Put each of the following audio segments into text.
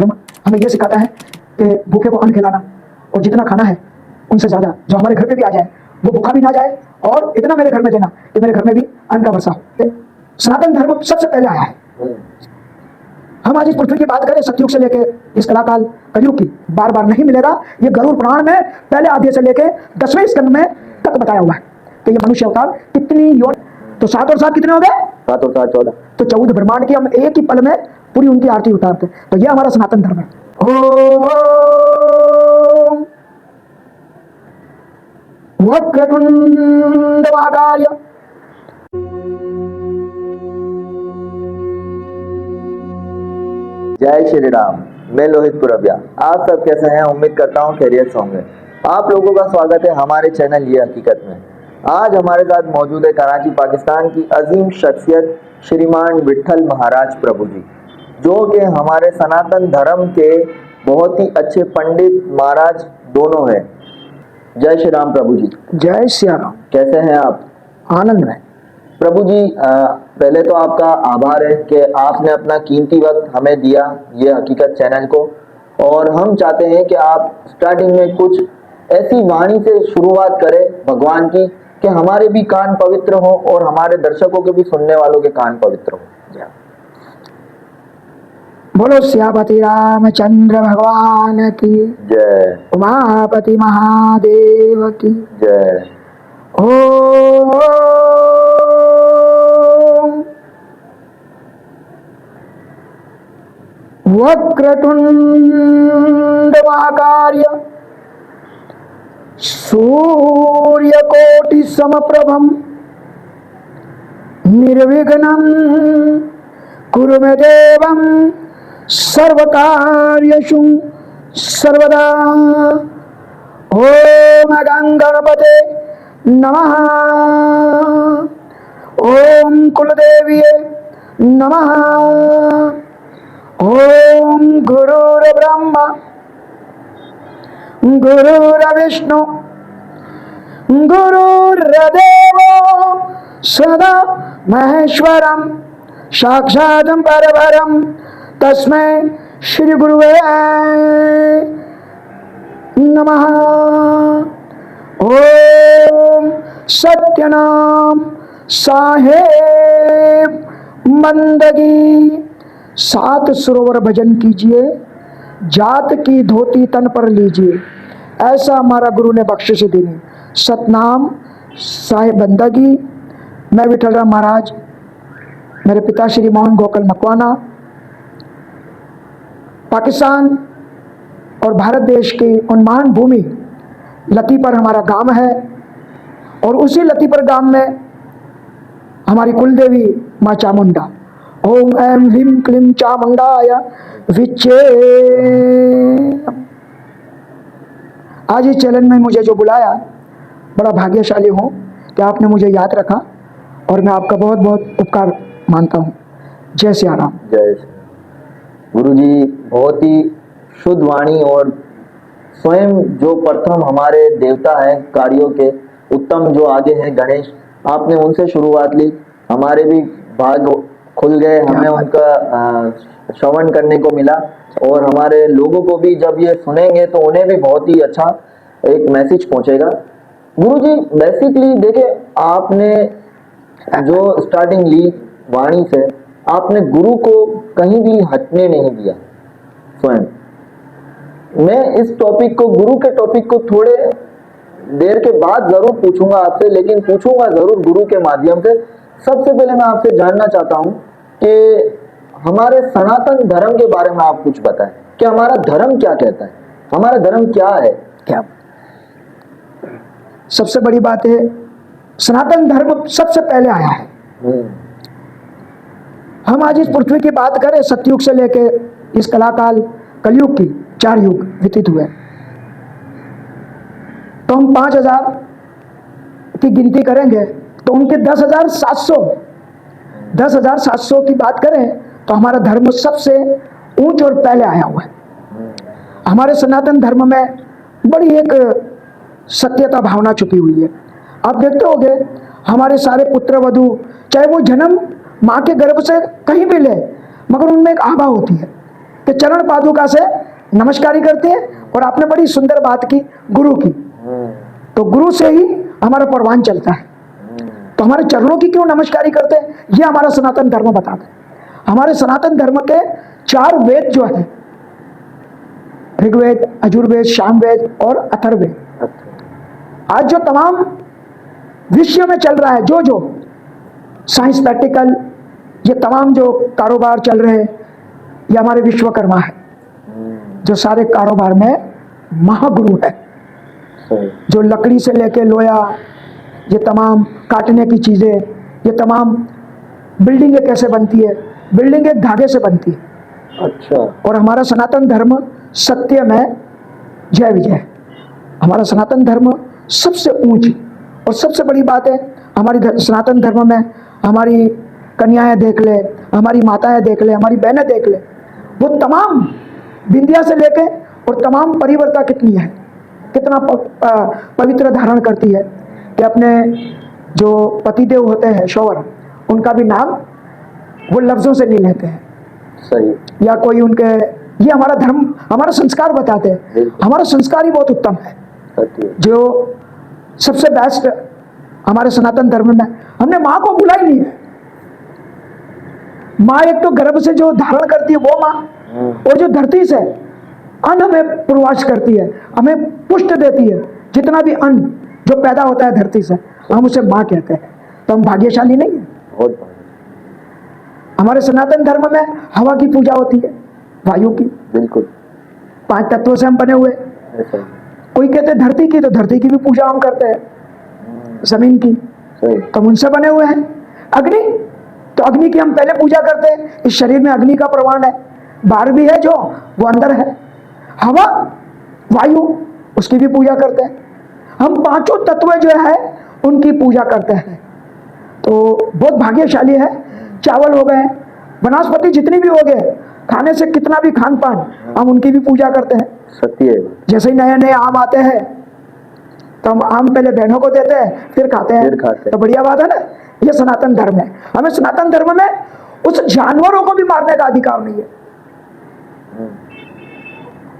धर्म हमें यह सिखाता है कि भूखे को अन्न खिलाना, और जितना खाना है उनसे ज्यादा जो हमारे घर पे भी आ जाए वो भूखा भी ना जाए, और इतना मेरे घर में देना कि मेरे घर में भी अन्न का वर्षा हो। सनातन धर्म सबसे पहले आया है। हम आज इस पृथ्वी की बात करें सतयुग से लेकर इस कलाकाल कलयुग की, बार बार नहीं मिलेगा। ये गरुड़ पुराण में पहले अध्याय से लेकर 10वें स्कंद में तक बताया हुआ है कि ये मनुष्य अवतार कितनी योनि, तो 7 और 7 कितने हो गए? 7 और 7 14। तो 14 ब्रह्मांड की हम एक ही पल में पूरी उनकी आरती उतारते। तो ये हमारा सनातन धर्म है। ओम वक्रतुंड महाकाय जय श्री राम। मैं लोहित पुरबिया। आप सब कैसे हैं? उम्मीद करता हूँ खैरियत से होंगे। आप लोगों का स्वागत है हमारे चैनल ये हकीकत में। आज हमारे साथ मौजूद है कराची पाकिस्तान की अजीम शख्सियत श्रीमान विट्ठल महाराज प्रभु जी, जो कि हमारे सनातन धर्म के बहुत ही अच्छे पंडित महाराज दोनों हैं। जय श्री राम प्रभु जी। जय श्री राम। कैसे हैं आप? आनंद में। प्रभु जी, पहले तो आपका आभार है कि आपने अपना कीमती वक्त हमें दिया ये हकीकत चैनल को, और हम चाहते हैं कि आप स्टार्टिंग में कुछ ऐसी वाणी से शुरुआत करें भगवान की कि हमारे भी कान पवित्र हो और हमारे दर्शकों के भी सुनने वालों के कान पवित्र हो। बोलो सियापति रामचंद्र भगवान की जय। उमापति महादेव की जय। ओम वक्रतुंड महाकाय सूर्यकोटि समप्रभं निर्विघ्नं कुरु मे देवं सर्वकार्येषु सर्वदा। ओम गंगणपते नमः। ओम कुलदेवीये नमः। ओम गुरुर्ब्रह्मा गुरुर्विष्णु गुरुर्देवो सदा महेश्वरं साक्षात् परब्रह्म तस्मै श्री गुरुवे नमः। ओम सत्यनाम साहेब बंदगी 7 सरोवर भजन कीजिए, जात की धोती तन पर लीजिए, ऐसा हमारा गुरु ने बख्शिश दी। सतनाम साहेब बंदगी। मैं विट्ठल राम महाराज, मेरे पिता श्री मोहन गोकल मकवाना, पाकिस्तान और भारत देश की उन महान भूमि लतीपर हमारा गांव है, और उसी लतीपर गांव में हमारी कुलदेवी माँ चामुंडा। ओम ऐं ह्रीं क्लीं चामुंडाय विच्चे। आज इस चैनल में मुझे जो बुलाया, बड़ा भाग्यशाली हूँ कि आपने मुझे याद रखा, और मैं आपका बहुत बहुत उपकार मानता हूँ। जय श्री राम। जय। गुरु जी, बहुत ही शुद्ध वाणी, और स्वयं जो प्रथम हमारे देवता हैं कार्यों के उत्तम जो आगे हैं गणेश, आपने उनसे शुरुआत ली। हमारे भी भाग खुल गए, हमें उनका श्रवण करने को मिला, और हमारे लोगों को भी जब ये सुनेंगे तो उन्हें भी बहुत ही अच्छा एक मैसेज पहुंचेगा। गुरुजी, बेसिकली देखे, आपने जो स्टार्टिंग ली वाणी से, आपने गुरु को कहीं भी हटने नहीं दिया स्वयं। मैं इस टॉपिक को, गुरु के टॉपिक को थोड़े देर के बाद जरूर पूछूंगा आपसे, लेकिन पूछूंगा जरूर गुरु के माध्यम से। सबसे पहले मैं आपसे जानना चाहता हूं कि हमारे सनातन धर्म के बारे में आप कुछ बताएं कि हमारा धर्म क्या कहता है, हमारा धर्म क्या है। क्या सबसे बड़ी बात है, सनातन धर्म सबसे पहले आया है। हम आज इस पृथ्वी की बात करें सतयुग से लेके इस कलाकाल कलयुग की 4 युग व्यतीत हुए, तो हम 5000 की गिनती करेंगे तो उनके 10,700 की बात करें तो हमारा धर्म सबसे ऊंच और पहले आया हुआ है। हमारे सनातन धर्म में बड़ी एक सत्यता भावना छुपी हुई है। आप देखते होंगे हमारे सारे पुत्र वधू, चाहे वो जन्म माँ के गर्भ से कहीं भी ले, मगर उनमें एक आभा होती है कि चरण पादुका से नमस्कारी करते हैं। और आपने बड़ी सुंदर बात की गुरु की, तो गुरु से ही हमारा परवान चलता है। तो हमारे चरणों की क्यों नमस्कारी करते हैं, ये हमारा सनातन धर्म बताता है। हमारे सनातन धर्म के 4 वेद जो है, ऋग्वेद, यजुर्वेद, सामवेद और अथर्ववेद, आज जो तमाम विश्व में चल रहा है, जो साइंस प्रैक्टिकल, ये तमाम जो कारोबार चल रहे हैं, ये हमारे विश्वकर्मा है, जो सारे कारोबार में महागुरु है। जो लकड़ी से लेके लोया, ये तमाम काटने की चीजें, ये तमाम बिल्डिंगें कैसे बनती है, बिल्डिंग एक धागे से बनती है। अच्छा। और हमारा सनातन धर्म सत्य में जय विजय। हमारा सनातन धर्म सबसे ऊंची और सबसे बड़ी बात है, हमारी सनातन धर्म में हमारी कन्याएं देख ले, हमारी माताएं देख ले, हमारी बहनें देख ले, वो तमाम बिंदिया से लेके और तमाम परिवर्ता कितनी है, कितना पवित्र धारण करती है कि अपने जो पतिदेव होते हैं शौहर, उनका भी नाम वो लफ्जों से नहीं लेते हैं। सही। या कोई उनके, ये हमारा धर्म, हमारा संस्कार बताते हैं। हमारा संस्कार ही बहुत उत्तम है। जो सबसे बेस्ट हमारे सनातन धर्म में, हमने माँ को भूला ही नहीं है। माँ एक तो गर्भ से जो धारण करती है वो माँ, और जो धरती से अन्न हमें प्रवास करती है, हमें पुष्ट देती है। जितना भी अन्न जो पैदा होता है धरती से, हम उसे माँ कहते हैं। तो हम भाग्यशाली नहीं है? बहुत। हमारे सनातन धर्म में हवा की पूजा होती है, वायु की, बिल्कुल 5 तत्वों से हम बने हुए। कोई कहते हैं धरती की, तो धरती की भी पूजा हम करते हैं, जमीन की, तो हम उनसे बने हुए हैं। अग्नि, तो अग्नि की हम पहले पूजा करते हैं। इस शरीर में अग्नि का प्रमाण है, बाहर भी है जो, वो अंदर है। हवा, वायु, उसकी भी पूजा करते हैं। हम 5 तत्व जो है उनकी पूजा करते हैं। तो बहुत भाग्यशाली है। चावल हो गए, वनस्पति जितनी भी हो गए, खाने से कितना भी खान पान, हम उनकी भी पूजा करते हैं। सत्य है। जैसे ही नए नए आम आते हैं तो हम आम पहले बहनों को देते हैं, फिर खाते हैं। तो बढ़िया बात है ना, ये सनातन धर्म है। हमें सनातन धर्म में उस जानवरों को भी मारने का अधिकार नहीं है,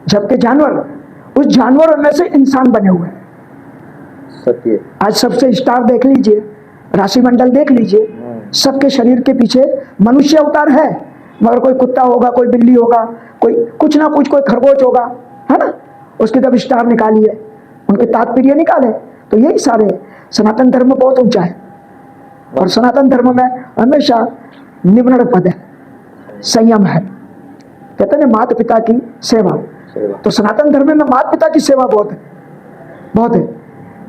जबकि जानवर, उस जानवरों में से इंसान बने हुए हैं। सत्य। आज सबसे स्टार देख लीजिए, राशि मंडल देख लीजिए, सबके शरीर के पीछे मनुष्य अवतार है, मगर कोई कुत्ता होगा, कोई बिल्ली होगा, कोई कुछ ना कुछ, कोई खरगोश होगा, है ना। उसकी तब स्टार निकाली है, उनके तात्पर्य निकाले। तो यही सारे सनातन धर्म बहुत ऊंचा है। और सनातन धर्म में हमेशा निम्न पद है, संयम है। कहते हैं माता पिता की सेवा, तो सनातन धर्म में माता पिता की सेवा बहुत है, बहुत है।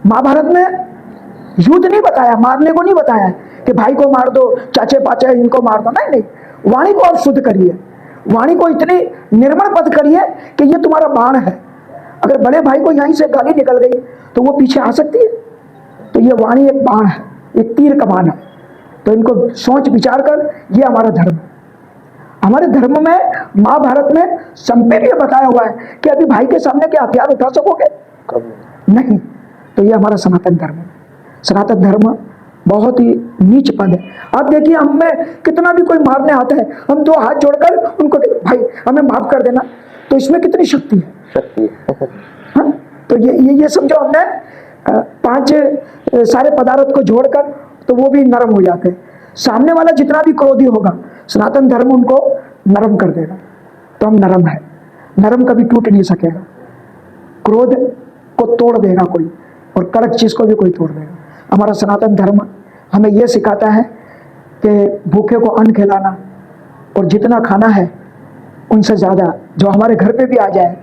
महाभारत में युद्ध नहीं बताया, मारने को नहीं बताया कि भाई को मार दो, चाचे पाचे इनको मार दो, नहीं नहीं। वाणी को आप शुद्ध करिए, वाणी को इतनी निर्मल पद करिए कि ये तुम्हारा बाण है। अगर बड़े भाई को यहीं से गाली निकल गई तो वो पीछे आ सकती है। तो ये वाणी एक बाण है, एक तीर कमान है। तो इनको सोच विचार कर, ये हमारा धर्म है। हमारे धर्म में, महाभारत में संपेत ये बताया हुआ है कि अभी भाई के सामने क्या हथियार उठा सकोगे? नहीं। तो ये हमारा सनातन धर्म है। सनातन धर्म बहुत ही नीच पद है। अब देखिए, हमें कितना भी कोई मारने आता है, हम 2 हाथ जोड़कर उनको भाई हमें माफ कर देना, तो इसमें कितनी शक्ति है, शक्ति। हाँ, तो ये समझो, हमने 5 सारे पदार्थ को जोड़कर, तो वो भी नरम हो जाते हैं। सामने वाला जितना भी क्रोधी होगा, सनातन धर्म उनको नरम कर देगा। तो हम नरम है, नरम कभी टूट नहीं सकेगा। क्रोध को तोड़ देगा कोई, और कड़क चीज को भी कोई तोड़ देगा। हमारा सनातन धर्म हमें यह सिखाता है कि भूखे को अन्न खिलाना, और जितना खाना है उनसे ज़्यादा जो हमारे घर पे भी आ जाए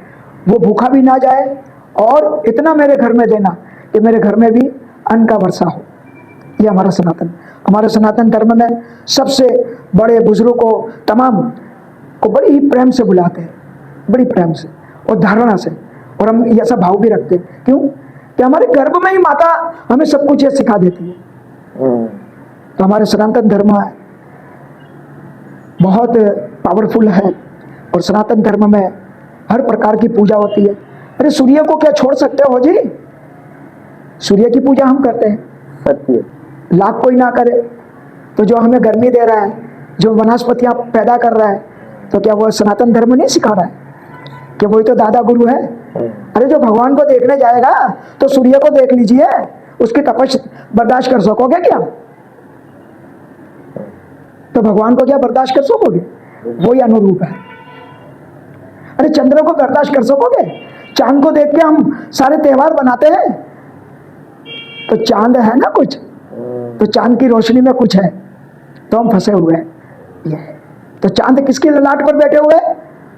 वो भूखा भी ना जाए, और इतना मेरे घर में देना कि मेरे घर में भी अन्न का वर्षा हो। ये हमारे सनातन धर्म में सबसे बड़े बुजुर्ग को, तमाम को बड़ी ही प्रेम से बुलाते हैं, बड़ी प्रेम से और धारणा से। और हम ऐसा भाव भी रखते हैं, क्यों कि हमारे गर्भ में ही माता हमें सब कुछ ये सिखा देती है। तो हमारे सनातन धर्म बहुत पावरफुल है, और सनातन धर्म में हर प्रकार की पूजा होती है। अरे सूर्य को क्या छोड़ सकते हो जी? सूर्य की पूजा हम करते हैं, सत्य। लाख कोई ना करे, तो जो हमें गर्मी दे रहा है, जो वनस्पतियां पैदा कर रहा है, तो क्या वो सनातन धर्म नहीं सिखा रहा है कि वही तो दादा गुरु है? अरे जो भगवान को देखने जाएगा तो सूर्य को देख लीजिए, उसकी तपस बर्दाश्त कर सकोगे क्या? तो भगवान को क्या बर्दाश्त कर सकोगे? वही अनुरूप है। अरे चंद्र को बर्दाश्त कर सकोगे? चांद को देख के हम सारे त्योहार बनाते हैं, तो चांद है ना कुछ, तो चांद की रोशनी में कुछ है, तो हम फंसे हुए हैं। ये तो चांद किसकी ललाट पर बैठे हुए?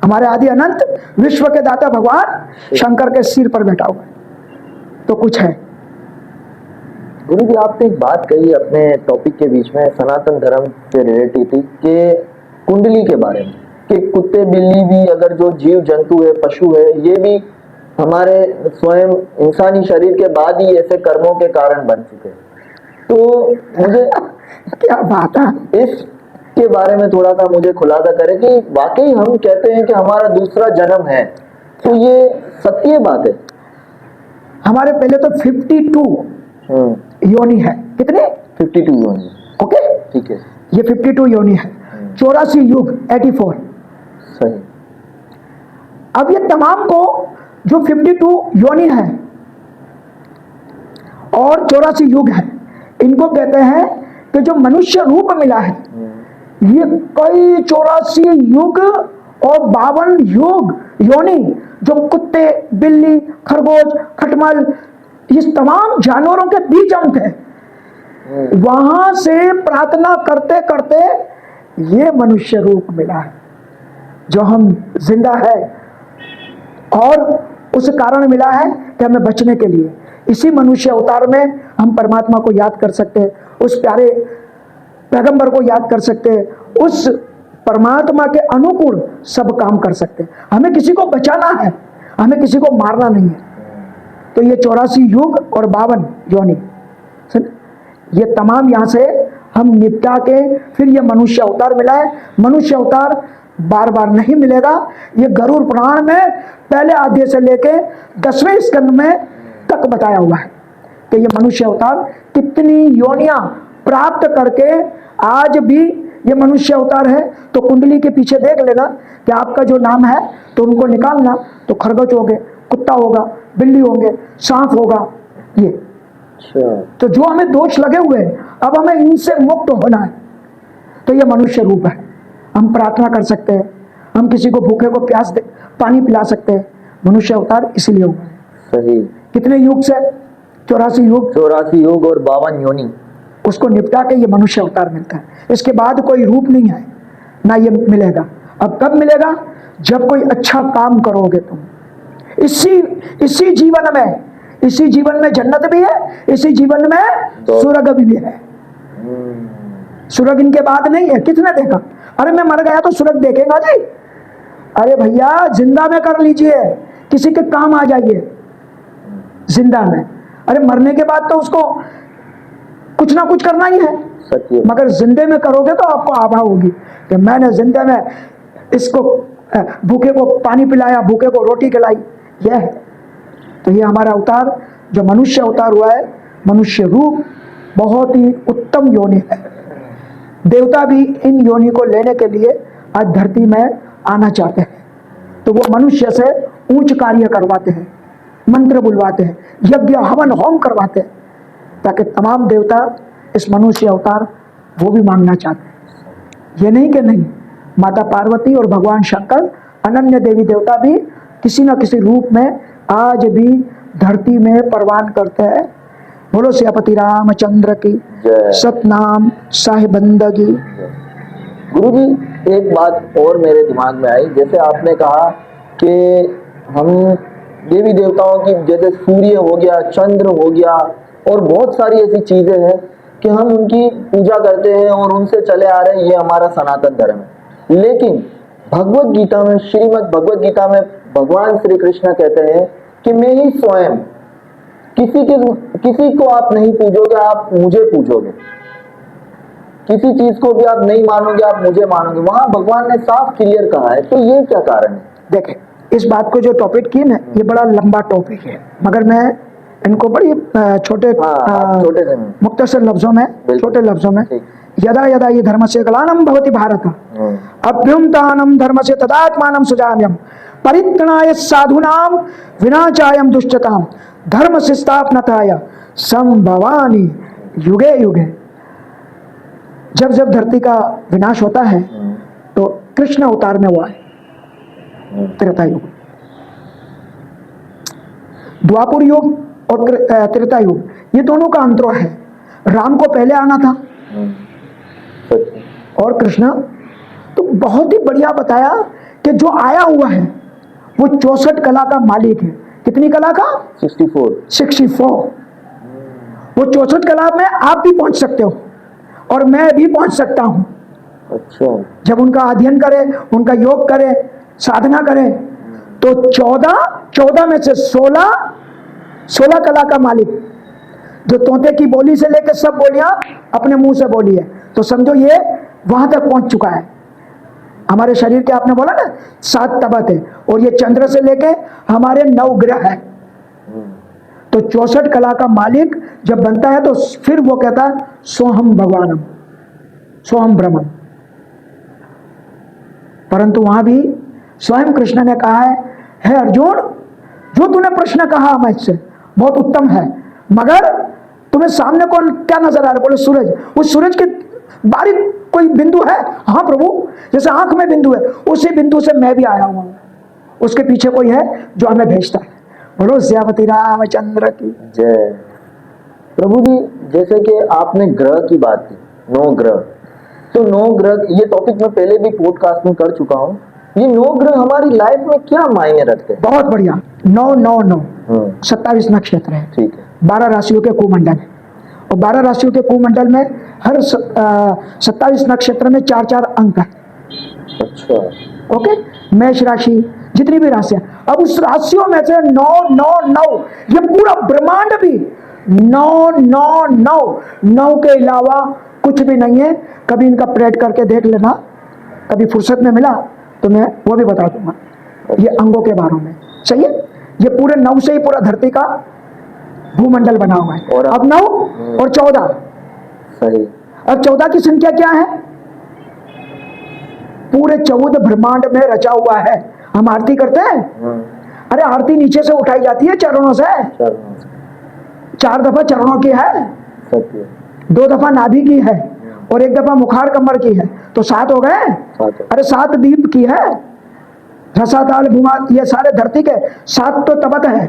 हमारे आदि अनंत विश्व के दाता भगवान शंकर के सिर पर बैठा हुआ है, तो कुछ है। गुरु जी, आपने एक बात कही अपने टॉपिक के बीच में सनातन धर्म से रिलेटेड थी कि कुंडली के बारे में, कि कुत्ते बिल्ली भी, अगर जो जीव जंतु है, पशु है, ये भी हमारे स्वयं इंसानी शरीर के बाद ही ऐसे कर्मों के कारण बन चुके हैं। तो मुझे क्या बात है, इसके बारे में थोड़ा सा मुझे खुलासा करें कि वाकई हम कहते हैं कि हमारा दूसरा जन्म है, तो ये सत्य बात है? हमारे पहले तो 52 योनि है। कितने? 52 योनि। ओके, ठीक है, ये 52 योनि है। 84 युग 84। सही। अब ये तमाम को जो 52 योनि है और 84 युग है, इनको कहते हैं कि जो मनुष्य रूप मिला है, ये कई 84 युग और 52 युग योनि जो कुत्ते बिल्ली खरगोश खटमल इस तमाम जानवरों के बीच हम थे, वहां से प्रार्थना करते करते ये मनुष्य रूप मिला है जो हम जिंदा है, और उस कारण मिला है कि हमें बचने के लिए इसी मनुष्य अवतार में हम परमात्मा को याद कर सकते हैं, उस प्यारे पैगंबर को याद कर सकते हैं, उस परमात्मा के अनुकूल सब काम कर सकते हैं। हमें किसी को बचाना है, हमें किसी को मारना नहीं है। तो ये 84 युग और 52 योनि, ये तमाम यहाँ से हम निपटा के फिर ये मनुष्य अवतार मिला है। मनुष्य अवतार बार बार नहीं मिलेगा। ये गरुड़ पुराण में पहले अध्याय से लेके 10वें स्कंद में तक बताया हुआ है कि ये मनुष्य अवतार कितनी योनियां प्राप्त करके आज भी ये मनुष्य अवतार है। तो कुंडली के पीछे देख लेना कि आपका जो नाम है तो उनको निकालना, तो खरगोश होंगे, कुत्ता होगा, बिल्ली होंगे, सांप होगा। ये तो जो हमें दोष लगे हुए हैं, अब हमें इनसे मुक्त होना है। तो ये मनुष्य रूप है। हम प्रार्थना कर सकते हैं, हम किसी को भूखे को प्यास दे पानी पिला सकते हैं। मनुष्य अवतार इसलिए हुआ है। सही। कितने युग से? 84 युग। 84 युग और 52 योनि, उसको निपटा के ये मनुष्य अवतार मिलता है। इसके बाद कोई रूप नहीं है, ना ये मिलेगा। अब कब मिलेगा? जब कोई अच्छा काम करोगे तुम। इसी जीवन में जन्नत भी है, इसी जीवन में स्वर्ग भी है। स्वर्ग इनके बाद नहीं है। किसने देखा? अरे मैं मर गया तो स्वर्ग देखेगा जी? अरे भैया जिंदा में कर लीजिए, किसी के काम आ जाइए जिंदा में। अरे मरने के बाद तो उसको कुछ ना कुछ करना ही है, मगर जिंदे में करोगे तो आपको आभा होगी कि मैंने जिंदे में इसको भूखे को पानी पिलाया, भूखे को रोटी खिलाई। यह है। तो ये हमारा अवतार जो मनुष्य अवतार हुआ है, मनुष्य रूप बहुत ही उत्तम योनि है। देवता भी इन योनि को लेने के लिए आज धरती में आना चाहते हैं, तो वो मनुष्य से उच्च कार्य करवाते हैं, मंत्र बुलवाते हैं, यज्ञ हवन होम करवाते हैं, ताकि तमाम देवता इस मनुष्य अवतार वो भी मांगना चाहते हैं। ये नहीं कि नहीं, माता पार्वती और भगवान शंकर अनन्य देवी देवता भी किसी न किसी रूप में आज भी धरती में परवान करते हैं। बोलो सियापति रामचंद्र की सतनाम साहिब बंदगी। गुरु जी, एक बात और मेरे दिमाग में आई, जैसे आपने कहा कि हम देवी देवताओं की, जैसे सूर्य हो गया, चंद्र हो गया, और बहुत सारी ऐसी चीजें हैं कि हम उनकी पूजा करते हैं और उनसे चले आ रहे हैं, ये हमारा सनातन धर्म है। लेकिन भगवत गीता में, श्रीमद् भगवत गीता में भगवान श्री कृष्ण कहते हैं कि मैं ही स्वयं, किसी को आप नहीं पूजोगे, आप मुझे पूजोगे। किसी चीज को भी आप नहीं मानोगे, आप मुझे मानोगे। वहां भगवान ने साफ क्लियर कहा है। तो ये क्या कारण है? देखें, इस बात को जो टॉपिक की ना, ये बड़ा लंबा टॉपिक है, मगर मैं इनको बड़ी छोटे छोटे मुख्तसर लफ्जों में, छोटे लफ्जों में यदा यदा ये धर्मस्य ग्लानिं भवति भारत अभ्युत्थानं धर्मस्य तदात्मानं सृजाम्यहं परित्राणाय साधूनां विनाशाय दुष्टतां धर्म संस्थापनाय संभवामि युगे युगे। जब जब धरती का विनाश होता है तो कृष्ण अवतार में हुआ है त्रेता युग। द्वापर युग और त्रेता युग ये दोनों का अंतर है। राम को पहले आना था और कृष्ण तो बहुत ही बढ़िया बताया कि जो आया हुआ है वो 64 कला का मालिक है। कितनी कला का? 64। वो 64 कला में आप भी पहुंच सकते हो और मैं भी पहुंच सकता हूं। अच्छा। जब उनका अध्ययन करे, उनका योग करे, साधना करे तो 14 में से 16 कला का मालिक, जो तोते की बोली से लेकर सब बोलियां अपने मुंह से बोली है, तो समझो ये वहां तक पहुंच चुका है। हमारे शरीर के आपने बोला ना 7 तबक है और ये चंद्र से लेके हमारे 9 ग्रह है। तो 64 कला का मालिक जब बनता है तो फिर वो कहता है सोहम भगवानम, सोहम ब्रह्मम। परंतु वहां भी स्वयं कृष्ण ने कहा है अर्जुन, जो तूने प्रश्न कहा मुझसे बहुत उत्तम है, मगर तुम्हें सामने कौन क्या नजर आ रहा है? बोले सूरज। उस सूरज के बारीक कोई बिंदु है? हाँ प्रभु, जैसे आंख में बिंदु है उसी बिंदु से मैं भी आया हुआ हूं। उसके पीछे कोई है जो हमें भेजता है। बोलो श्यामती रामचंद्र की जय। प्रभु जी, जैसे कि आपने ग्रह की बात की, 9 ग्रह, तो 9 ग्रह ये टॉपिक मैं पहले भी पॉडकास्ट में कर चुका हूँ। ये 9 ग्रह हमारी लाइफ में क्या मायने रखते हैं? बहुत बढ़िया। 9 27 नक्षत्र है, ठीक है, 12 राशियों के कुमंडल है और 12 राशियों के कुमंडल में हर 27 नक्षत्र में 4 अंक है। अच्छा, ओके। मेष राशि, जितनी भी राशियां, अब उस राशियों में से 9 ये पूरा ब्रह्मांड भी 9 के अलावा कुछ भी नहीं है। कभी इनका प्रेड करके देख लेना, कभी फुर्सत में मिला तो मैं वो भी बता दूंगा ये अंगों के बारे में। सही है, ये पूरे 9 से ही पूरा धरती का भूमंडल बना हुआ है। और अब 9 और 14, सही। अब 14 की संख्या क्या है? पूरे 14 ब्रह्मांड में रचा हुआ है। हम आरती करते हैं, अरे आरती नीचे से उठाई जाती है चरणों से। 4 दफा चरणों की है, 2 दफा नाभि की है और 1 दफा मुखार कमर की है, तो 7 हो गए। अरे 7 दीप की है, रसाताल भूमा, ये सारे धरती के 7 तो तबक है,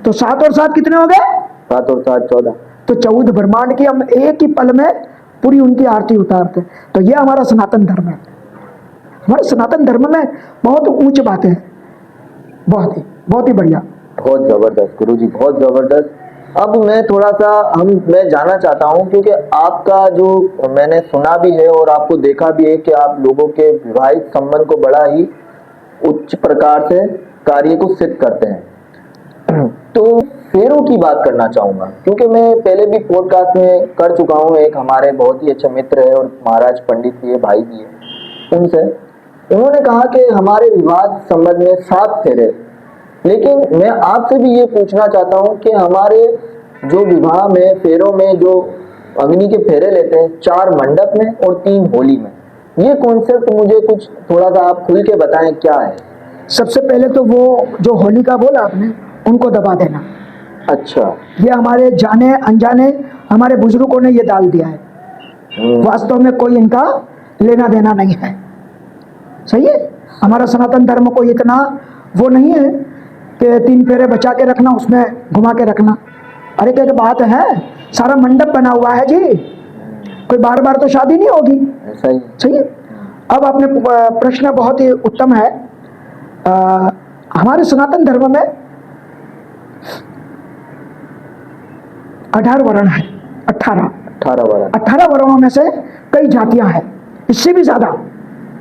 तो 7 और 7 कितने हो गए? 7 और 7 14। तो 14 ब्रह्मांड की हम एक ही पल में पूरी उनकी आरती उतारते। तो ये हमारा सनातन धर्म है। हमारे सनातन धर्म में बहुत ऊंच बातें हैं, बहुत ही बढ़िया, बहुत जबरदस्त गुरु जी, बहुत जबरदस्त। अब मैं थोड़ा सा मैं जानना चाहता हूँ, क्योंकि आपका जो मैंने सुना भी है और आपको देखा भी है कि आप लोगों के विवाहित संबंध को बड़ा ही उच्च प्रकार से कार्य को सिद्ध करते हैं। तो फेरों की बात करना चाहूंगा, क्योंकि मैं पहले भी पॉडकास्ट में कर चुका हूँ। एक हमारे बहुत ही अच्छे मित्र है और महाराज पंडित भी है, भाई भी है, उनसे उन्होंने कहा कि हमारे विवाह संबंध में 7 फेरे। लेकिन मैं आपसे भी ये पूछना चाहता हूँ कि हमारे जो विवाह में फेरों में जो अग्नि के फेरे लेते हैं, 4 मंडप में और 3 होली में, ये कॉन्सेप्ट मुझे कुछ थोड़ा सा आप खुल के बताएं क्या है? सबसे पहले तो वो जो होली का बोला आपने, उनको दबा देना। अच्छा, ये हमारे जाने अनजाने हमारे बुजुर्गों ने ये डाल दिया है। वास्तव में कोई इनका लेना देना नहीं है। सही है, हमारा सनातन धर्म को इतना वो नहीं है कि 3 फेरे बचा के रखना, उसमें घुमा के रखना। अरे क्या बात है, सारा मंडप बना हुआ है जी, कोई बार बार तो शादी नहीं होगी। सही है। अब आपने प्रश्न बहुत ही उत्तम है। हमारे सनातन धर्म में 18 वर्ण है, 18 वर्णों में से कई जातियां हैं, इससे भी ज्यादा।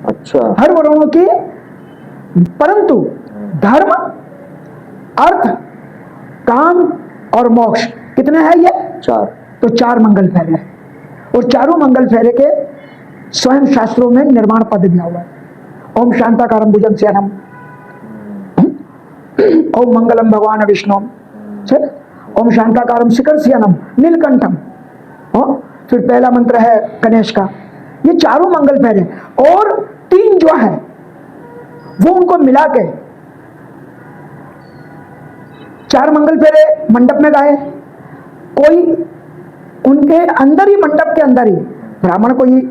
अच्छा, हर वर्णों की, परंतु धर्म, अर्थ, काम और मोक्ष कितने हैं? ये 4। तो 4 मंगल फेरे हैं और चारों मंगल फेरे के स्वयं शास्त्रों में निर्माण पद दिया हुआ है। ओम शांताकारं भुजं शयनं, ओम मंगलम भगवान विष्णु, ओम शांताकारं शिखर शयनं नीलकंठम। फिर पहला मंत्र है गणेश का, ये चारों मंगल फेरे, और 3 जो है वो उनको मिला के 4 मंगल फेरे मंडप में गाए। कोई उनके अंदर ही, मंडप के अंदर ही, ब्राह्मण कोई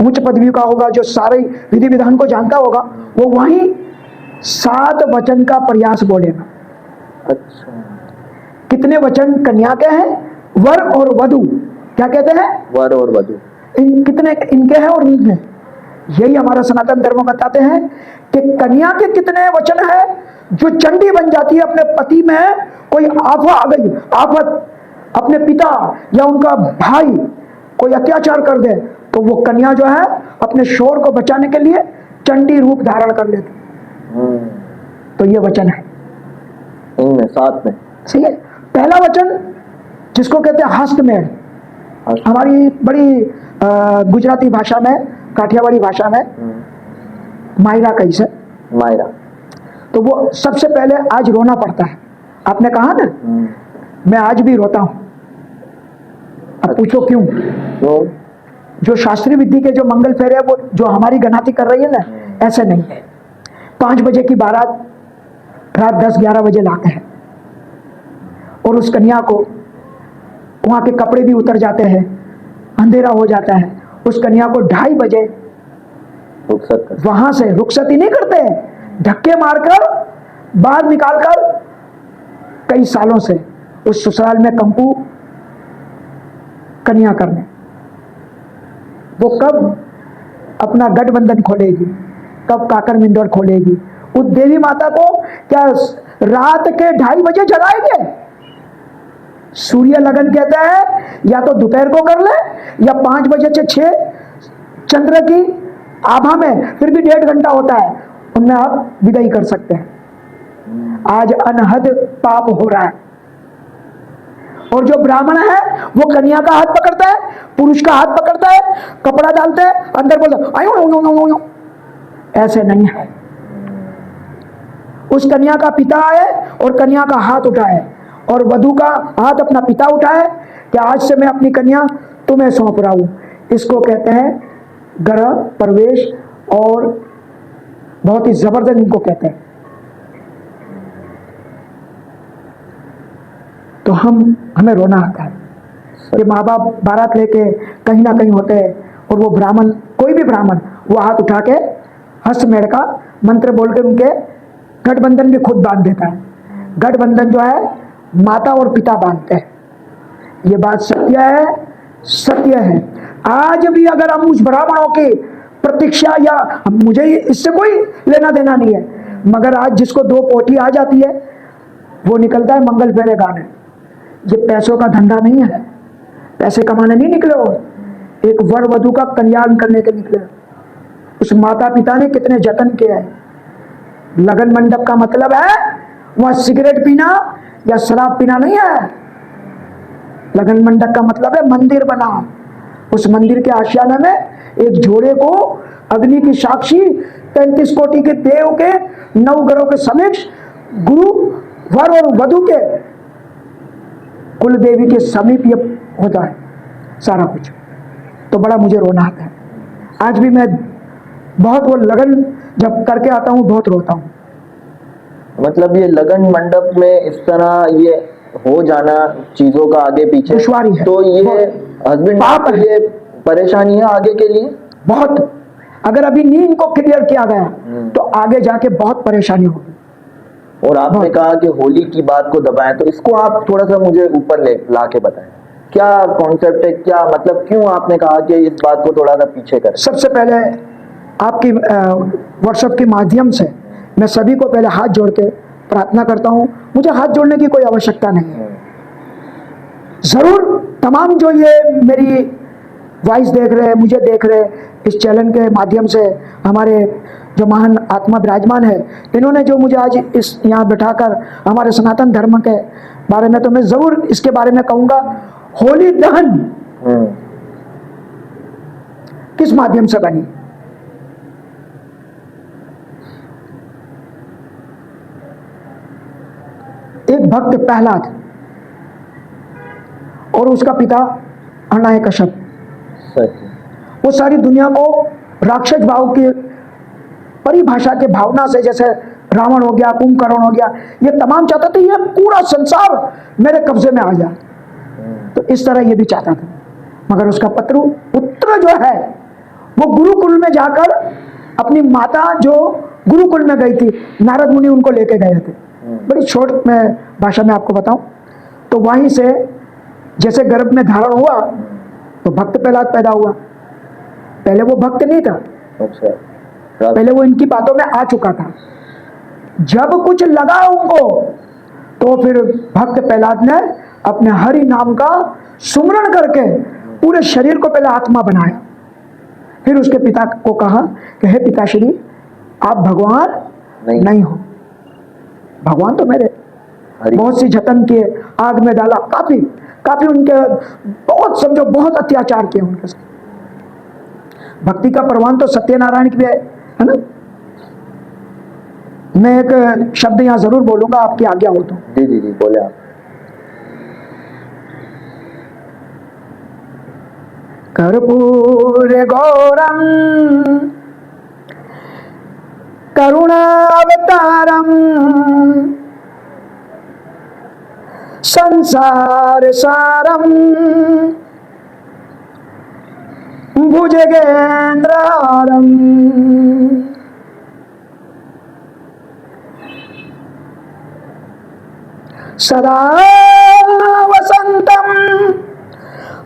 उच्च पदवी का होगा जो सारे विधि विधान को जानता होगा, वो वहीं 7 वचन का प्रयास बोलेगा। अच्छा, कितने वचन कन्या के हैं? वर और वधु, क्या कहते हैं? वर और वधु। कितने इनके हैं और इनके? यही हमारा सनातन धर्म बताते हैं कि कन्या के कितने वचन है जो चंडी बन जाती है। अपने पति में कोई आफत आ गई, आफत, अपने पिता या उनका भाई कोई अत्याचार कर दे, तो वो कन्या जो है अपने शोर को बचाने के लिए चंडी रूप धारण कर लेती। तो ये वचन है इनमें 7 में। सही है। पहला वचन जिसको कहते हैं हस्तमेल, हमारी बड़ी गुजराती भाषा में, काठियावाड़ी भाषा में मायरा कैसे, मायरा। तो वो सबसे पहले आज रोना पड़ता है। आपने कहा ना, मैं आज भी रोता हूं। अब पूछो क्यों? तो जो शास्त्रीय विधि के जो मंगल फेरे है वो जो हमारी गनाती कर रही है ना, ऐसे नहीं है। 5 बजे की बारात रात 10-11 बजे लाते हैं, और उस कन्या को वहां के कपड़े भी उतर जाते हैं, अंधेरा हो जाता है। उस कन्या को 2:30 बजे रुखसत वहां से रुखसती नहीं करते, धक्के मारकर बाहर निकालकर कई सालों से उस ससुराल में कंपू कन्या करने। वो कब अपना गठबंधन खोलेगी, कब काकर मिंडोर खोलेगी? उस देवी माता को क्या रात के 2:30 बजे जगाएंगे? सूर्य लगन कहता है या तो दोपहर को कर ले, या 5 बजे से 6 चंद्र की आभा में, फिर भी 1.5 घंटा होता है, उनमें आप विदाई कर सकते हैं। आज अनहद पाप हो रहा है। और जो ब्राह्मण है वो कन्या का हाथ पकड़ता है, पुरुष का हाथ पकड़ता है, कपड़ा डालते हैं, अंदर बोलता आयो, ऐसे नहीं है। उस कन्या का पिता आए और कन्या का हाथ उठाए, और वधू का हाथ अपना पिता उठाए कि आज से मैं अपनी कन्या तुम्हें सौंप रहा हूं। इसको कहते हैं ग्रह प्रवेश, और बहुत ही जबरदस्त इनको कहते हैं। तो हमें रोना आता है कि माँ बाप बारात लेके कहीं ना कहीं होते हैं, और वो ब्राह्मण, कोई भी ब्राह्मण, वो हाथ उठा के हस्तमेल का मंत्र बोल के उनके गठबंधन भी खुद बांध देता है। गठबंधन जो है माता और पिता बांधते हैं। ये बात सत्य है, सत्य है। आज भी अगर हम उस ब्राह्मणों की प्रतीक्षा, या मुझे इससे कोई लेना देना नहीं है, मगर आज जिसको 2 पोटी आ जाती है वो निकलता है मंगल फेरे गाने। ये पैसों का धंधा नहीं है, पैसे कमाने नहीं निकले हो, एक वर वधू का कल्याण करने के निकले। उस माता पिता ने कितने जतन किए हैं। लगन मंडप का मतलब है वहां सिगरेट पीना या शराब पीना नहीं है। लगन मंडप का मतलब है मंदिर बना, उस मंदिर के आशियाने में एक जोड़े को अग्नि की साक्षी 35 कोटि के देव के 9 ग्रहों के समीक्ष गुरु वर और वधु के कुल देवी के समीप ये होता है सारा कुछ। तो बड़ा मुझे रोना आता है। आज भी मैं बहुत वो लगन जब करके आता हूँ बहुत रोता हूँ। मतलब ये लगन मंडप में इस तरह ये हो जाना चीजों का आगे पीछे दुश्वारी है, तो ये हस्बैंड पाप के लिए परेशानी है आगे के लिए बहुत। अगर अभी नहीं इनको क्लियर किया गया तो आगे जाके बहुत परेशानी होगी। और आपने कहा कि होली की बात को दबाएं, तो इसको आप थोड़ा सा मुझे ऊपर ला के बताएं, क्या कॉन्सेप्ट है, क्या मतलब, क्यों आपने कहा कि इस बात को थोड़ा सा पीछे करें? सबसे पहले आपकी व्हाट्सएप के माध्यम से मैं सभी को पहले हाथ जोड़ के प्रार्थना करता हूं। मुझे हाथ जोड़ने की कोई आवश्यकता नहीं है। जरूर तमाम जो ये मेरी वॉइस देख रहे हैं, मुझे देख रहे हैं इस चैनल के माध्यम से, हमारे जो महान आत्मा विराजमान है, इन्होंने जो मुझे आज इस यहाँ बैठाकर हमारे सनातन धर्म के बारे में, तो मैं जरूर इसके बारे में कहूँगा। होली दहन किस माध्यम से बनी? एक भक्त प्रहलाद और उसका पिता हिरण्यकश्यप, वो सारी दुनिया को राक्षस भाव की परिभाषा के भावना से, जैसे रावण हो गया, कुंभकर्ण हो गया, ये तमाम चाहता था ये पूरा संसार मेरे कब्जे में आ जाए। तो इस तरह ये भी चाहता था, मगर उसका पुत्र जो है वो गुरुकुल में जाकर अपनी माता जो गुरुकुल में गई थी, नारद मुनि उनको लेके गए थे। बड़ी छोट में भाषा में आपको बताऊं तो वहीं से जैसे गर्भ में धारण हुआ तो भक्त प्रहलाद पैदा हुआ। पहले वो भक्त नहीं था, अच्छा, पहले वो इनकी बातों में आ चुका था। जब कुछ लगा उनको तो फिर भक्त प्रहलाद ने अपने हरि नाम का सुमरण करके पूरे शरीर को पहले आत्मा बनाया। फिर उसके पिता को कहा कि हे पिताश्री, आप भगवान नहीं हो, भगवान तो मेरे। बहुत सी जतन किए, आग में डाला, काफी काफी उनके बहुत समझो बहुत अत्याचार किए उनके साथ। भक्ति का प्रमाण तो सत्यनारायण की भी है ना। मैं एक शब्द यहां जरूर बोलूंगा, आपकी आज्ञा हो तो। जी जी जी, बोले आप। कर्पूर गौरम करुणावतारम संसार सारम भुजगेंद्रहारम सदा वसंतम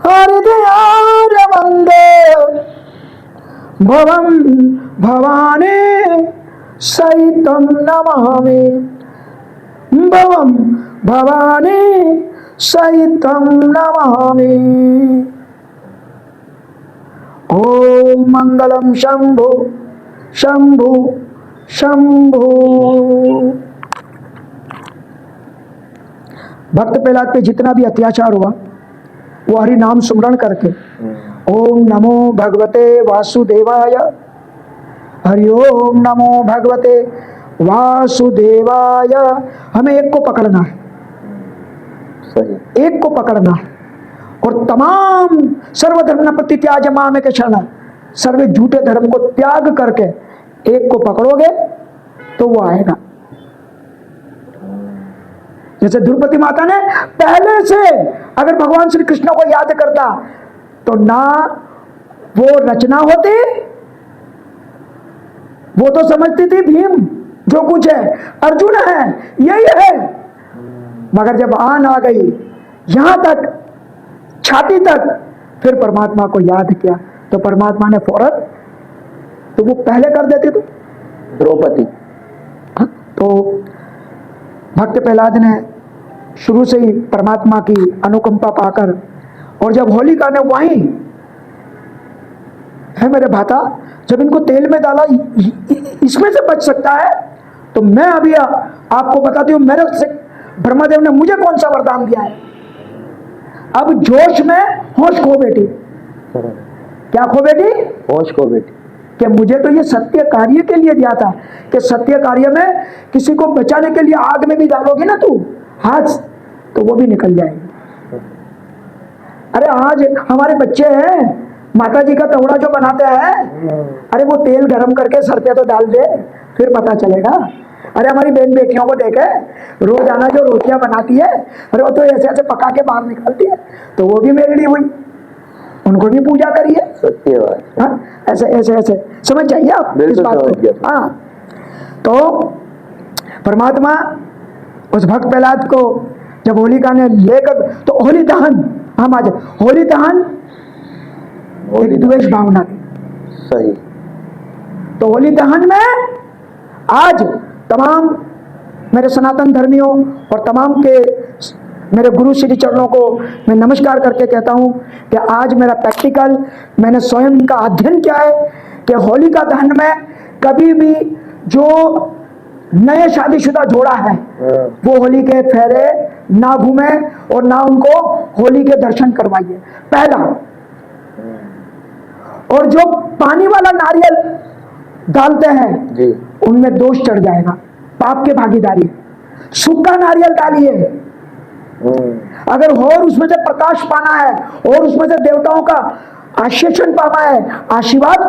हृदयार वंदे भवम भवानी सहितं नमामि, भवम भवानी सहितं नमामि। ओम मंगलम शंभु शंभु शंभु। भक्त प्रहलाद पे जितना भी अत्याचार हुआ वो हरि नाम सुमरण करके ओम नमो भगवते वासुदेवाय, हरि ओम नमो भगवते वासुदेवाय। हमें एक को पकड़ना है, सही, एक को पकड़ना है और तमाम सर्वधर्म प्रतित्याज माम के क्षण, सर्वे झूठे धर्म को त्याग करके एक को पकड़ोगे तो वो आएगा। जैसे द्रौपदी माता ने पहले से अगर भगवान श्री कृष्ण को याद करता तो ना वो रचना होती, वो तो समझती थी भीम जो कुछ है, अर्जुन है, यही है। मगर जब आन आ गई यहां तक, छाती तक, फिर परमात्मा को याद किया तो परमात्मा ने फौरन, तो वो पहले कर देते थे द्रौपदी। तो भक्त प्रहलाद ने शुरू से ही परमात्मा की अनुकंपा पाकर, और जब होलिका ने वहीं है मेरे भाता, जब इनको तेल में डाला इसमें से बच सकता है तो मैं अभी आपको बताती हूं, मेरे से ब्रह्मदेव ने मुझे कौन सा वरदान दिया है। अब जोश में होश खो बैठी। क्या खो बैठी? होश खो बैठी कि मुझे तो ये सत्य कार्य के लिए दिया था कि सत्य कार्य में किसी को बचाने के लिए आग में भी डालोगी ना तू हाथ, तो वो भी निकल जाएगी। अरे आज हमारे बच्चे हैं, माता जी का तवड़ा जो बनाते हैं, अरे वो तेल गरम करके सर पे तो डाल दे, फिर पता चलेगा। अरे हमारी बहन बेटियों को देखे, रोजाना जो रोटियां बनाती है, अरे वो तो ऐसे ऐसे पका के बाहर निकालती है, तो वो भी मेरे लिए हुई, उनको भी पूजा करिए। सत्य बात। हाँ, ऐसे ऐसे ऐसे समझ जाइए आप इस बात को। हाँ, तो परमात्मा उस भक्त प्रहलाद को जब होलिका ने लेकर, तो होली दहन, हम आज होली दहन एक द्वेष भावना थी। सही। तो होली दहन में आज तमाम मेरे सनातन धर्मियों और तमाम के मेरे गुरु श्री चरणों को मैं नमस्कार करके कहता हूं कि आज मेरा प्रैक्टिकल, मैंने स्वयं का अध्ययन किया है कि होलिका दहन में कभी भी जो नए शादीशुदा जोड़ा है वो होली के फेरे ना घूमे और ना उनको होली के दर्शन करवाइए, पहला। और जो पानी वाला नारियल डालते हैं जी, उनमें दोष चढ़ जाएगा, पाप के भागीदारी। सूखा नारियल डालिए, अगर और उसमें से प्रकाश पाना है और उसमें से देवताओं का आशीर्षण पाना है, आशीर्वाद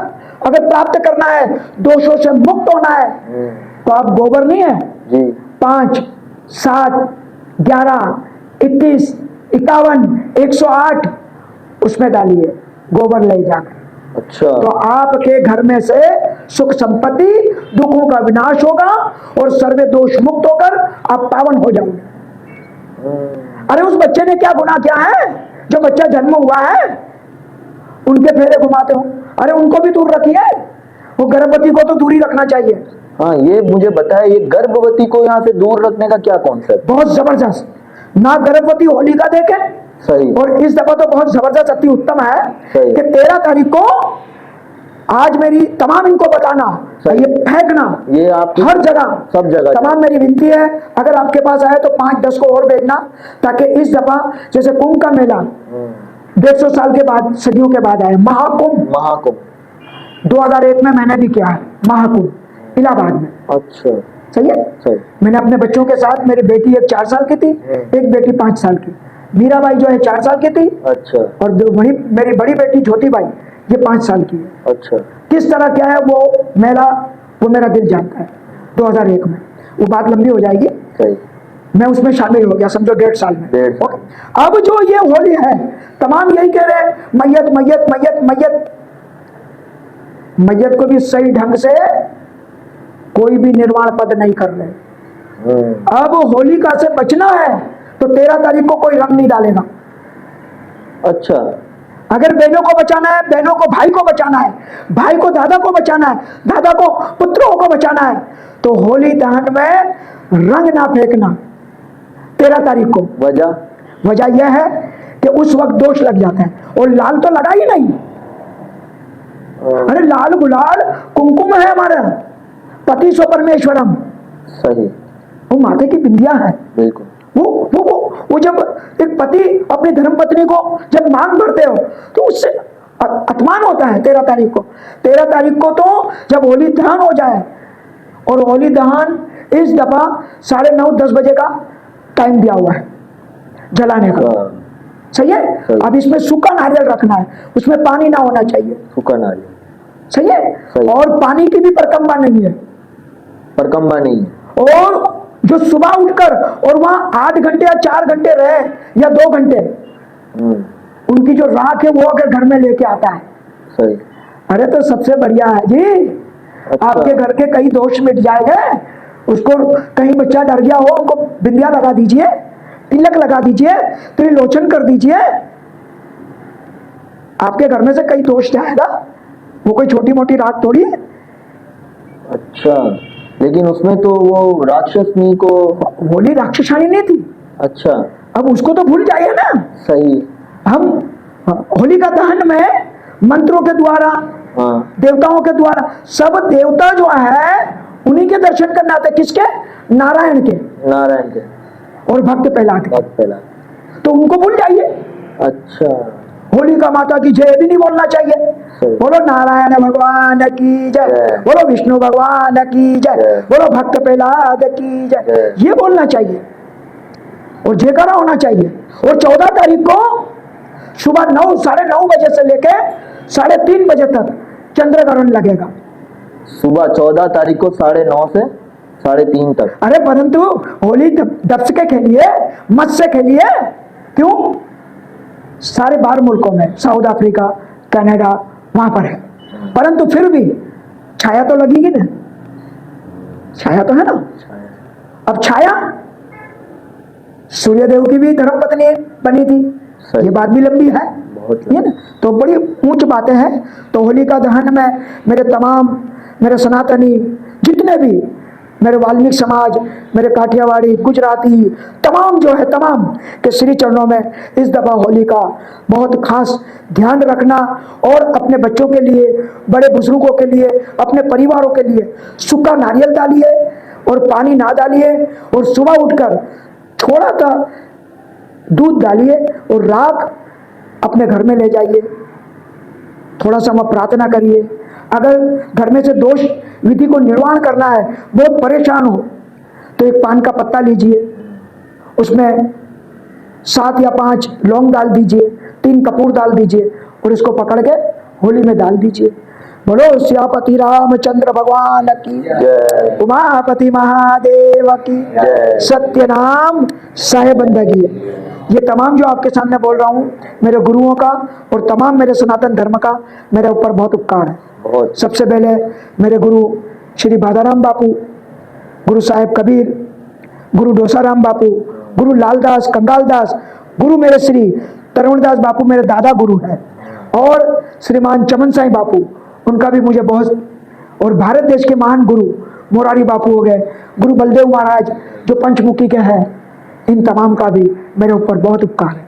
अगर प्राप्त करना है, दोषों से मुक्त होना है, तो आप गोबर नहीं है जी 5, 7, 11, 21, 51, 108 उसमें डालिए गोबर ले जाकर। अच्छा तो आपके घर में से सुख संपत्ति, दुखों का विनाश होगा और सर्वे दोष मुक्त होकर आप पावन हो जाओगे। अरे उस बच्चे ने क्या गुनाह किया है? जो बच्चा जन्म हुआ है उनके फेरे घुमाते हो, अरे उनको भी दूर रखिए। वो गर्भवती को तो दूर ही रखना चाहिए। हाँ, ये मुझे बताया, ये गर्भवती को यहाँ से दूर रखने का क्या कॉन्सेप्ट? बहुत जबरदस्त। ना गर्भवती होलिका देखे, सही। और इस दफा तो बहुत जबरदस्त अति उत्तम है सही। कि 13 तारीख को आज मेरी तमाम इनको बताना, सही। ये फेंकना, ये आपकी हर जगह, सब जगह तमाम मेरी विनती है। अगर आपके पास आए तो 5-10 को और भेजना, ताकि इस दफा जैसे कुंभ का मेला 150 साल के बाद, सदियों के बाद आया महाकुंभ। महाकुंभ 2001 में मैंने भी किया है महाकुंभ इलाहाबाद में। अच्छा सही है। सही। मैंने अपने बच्चों के साथ, मेरी बेटी एक 4 साल की थी, एक बेटी 5 साल की, मीराबाई जो है 4 साल की थी, अच्छा और मेरी बड़ी बेटी ज्योतिबाई ये 5 साल की है। अच्छा किस तरह क्या है वो मेला, वो मेरा दिल जानता है। 2001 में, वो बात लंबी हो जाएगी, सही। मैं उसमें शामिल हो गया, समझो 1.5 साल में। 1.5 साल। ओके। अब जो ये होली है, तमाम यही कह रहे मैयत मैयत मैयत मैयत, मैयत को भी सही ढंग से कोई भी निर्वाण पद नहीं कर रहे। अब होलिका से बचना है तो 13 तारीख को कोई रंग नहीं डालेगा। अच्छा अगर बहनों को बचाना है, बहनों को भाई को बचाना है, भाई को दादा को बचाना है, दादा को पुत्रों को बचाना है, तो होली दहन में रंग ना फेंकना 13 तारीख को। वजह यह है कि उस वक्त दोष लग जाते हैं, और लाल तो लगा ही नहीं। अरे लाल गुलाल कुमकुम है हमारा, पति सो परमेश्वरम। सही। वो माथे की बिंदिया है। बिल्कुल। वो जब एक पति अपनी धर्म पत्नी को जब मांग भरते हो तो उससे अपमान होता है। 13 तारीख को, 13 तारीख को तो जब होली दहन हो जाए, और होली दहन इस दफा 9:30-10 बजे का टाइम दिया हुआ है जलाने का। सही है। सही। अब इसमें सूखा नारियल रखना है, उसमें पानी ना होना चाहिए। सूखा नारियल। सही है। सही। और पानी की भी परकम्बा नहीं है, परकम्बा नहीं है। और जो सुबह उठकर और वहां 8 घंटे या 4 घंटे रहे या 2 घंटे, उनकी जो राख है वो अगर घर में लेके आता है, सही। अरे तो सबसे बढ़िया है जी। अच्छा। आपके घर के कई दोष मिट जाएंगे। उसको कहीं बच्चा डर गया हो, उनको बिंदिया लगा दीजिए, तिलक लगा दीजिए, त्रिलोचन कर दीजिए, आपके घर में से कई दोष जाएगा। वो कोई छोटी मोटी राख थोड़ी है। अच्छा, लेकिन उसमें तो वो राक्षसनी को, होली राक्षसानी नहीं थी। अच्छा, अब उसको तो भूल जाइए ना। सही। हम होलिका दहन में मंत्रों के द्वारा, हाँ। देवताओं के द्वारा, सब देवता जो है उन्हीं के दर्शन करना आते। किसके? नारायण के, नारायण के, और भक्त प्रहलाद के। भक्त प्रहलाद। तो उनको भूल जाइए। अच्छा। होलिका माता की जय भी नहीं बोलना चाहिए। सही। बोलो नारायण भगवान की जय, जय। बोलो विष्णु भगवान की जय, जय। बोलो भक्त प्रहलाद की जय, जय। ये बोलना चाहिए और जयकारा होना चाहिए। और 14 तारीख को सुबह 9, 9:30 बजे से लेके 3:30 बजे तक चंद्रग्रहण लगेगा। सुबह 14 तारीख को 9:30 से 3:30 तक। अरे परंतु होली डब्स के खेलिए, मत से खेलिए। क्यों? सारे 12 मुल्कों में, साउथ अफ्रीका, कनाडा, वहां पर है, परंतु फिर भी छाया तो लगेगी ना, छाया तो है ना। अब छाया सूर्यदेव की भी धर्मपत्नी बनी थी, ये बात भी लंबी है, ये ना, तो बड़ी ऊंच बातें हैं। तो होलिका दहन में मेरे सनातनी जितने भी, मेरे वाल्मीकि समाज, मेरे काठियावाड़ी, गुजराती, तमाम जो है, तमाम के श्री चरणों में इस दफा होली का बहुत खास ध्यान रखना, और अपने बच्चों के लिए, बड़े बुजुर्गों के लिए, अपने परिवारों के लिए सूखा नारियल डालिए और पानी ना डालिए, और सुबह उठकर थोड़ा सा दूध डालिए और राख अपने घर में ले जाइए, थोड़ा सा प्रार्थना करिए। अगर घर में से दोष विधि को निर्वाण करना है, बहुत परेशान हो, तो एक पान का पत्ता लीजिए, उसमें 7 या 5 लौंग डाल दीजिए, 3 कपूर डाल दीजिए, और इसको पकड़ के होली में डाल दीजिए। बोलो श्यापति रामचंद्र भगवान की, जय। उमापति महादेव की, जय। सत्य नाम सह बंदगी। ये तमाम जो आपके सामने बोल रहा हूँ मेरे गुरुओं का और तमाम मेरे सनातन धर्म का मेरे ऊपर बहुत उपकार है। बहुत। सबसे पहले मेरे गुरु श्री बादाराम बापू, गुरु साहेब कबीर, गुरु डोसाराम बापू, गुरु लालदास कंगालदास, गुरु मेरे श्री तरुणदास बापू मेरे दादा गुरु हैं, और श्रीमान चमन साई बापू, उनका भी मुझे बहुत, और भारत देश के महान गुरु मोरारी बापू हो गए, गुरु बलदेव महाराज जो पंचमुखी के हैं, इन तमाम का भी मेरे ऊपर बहुत उपकार है।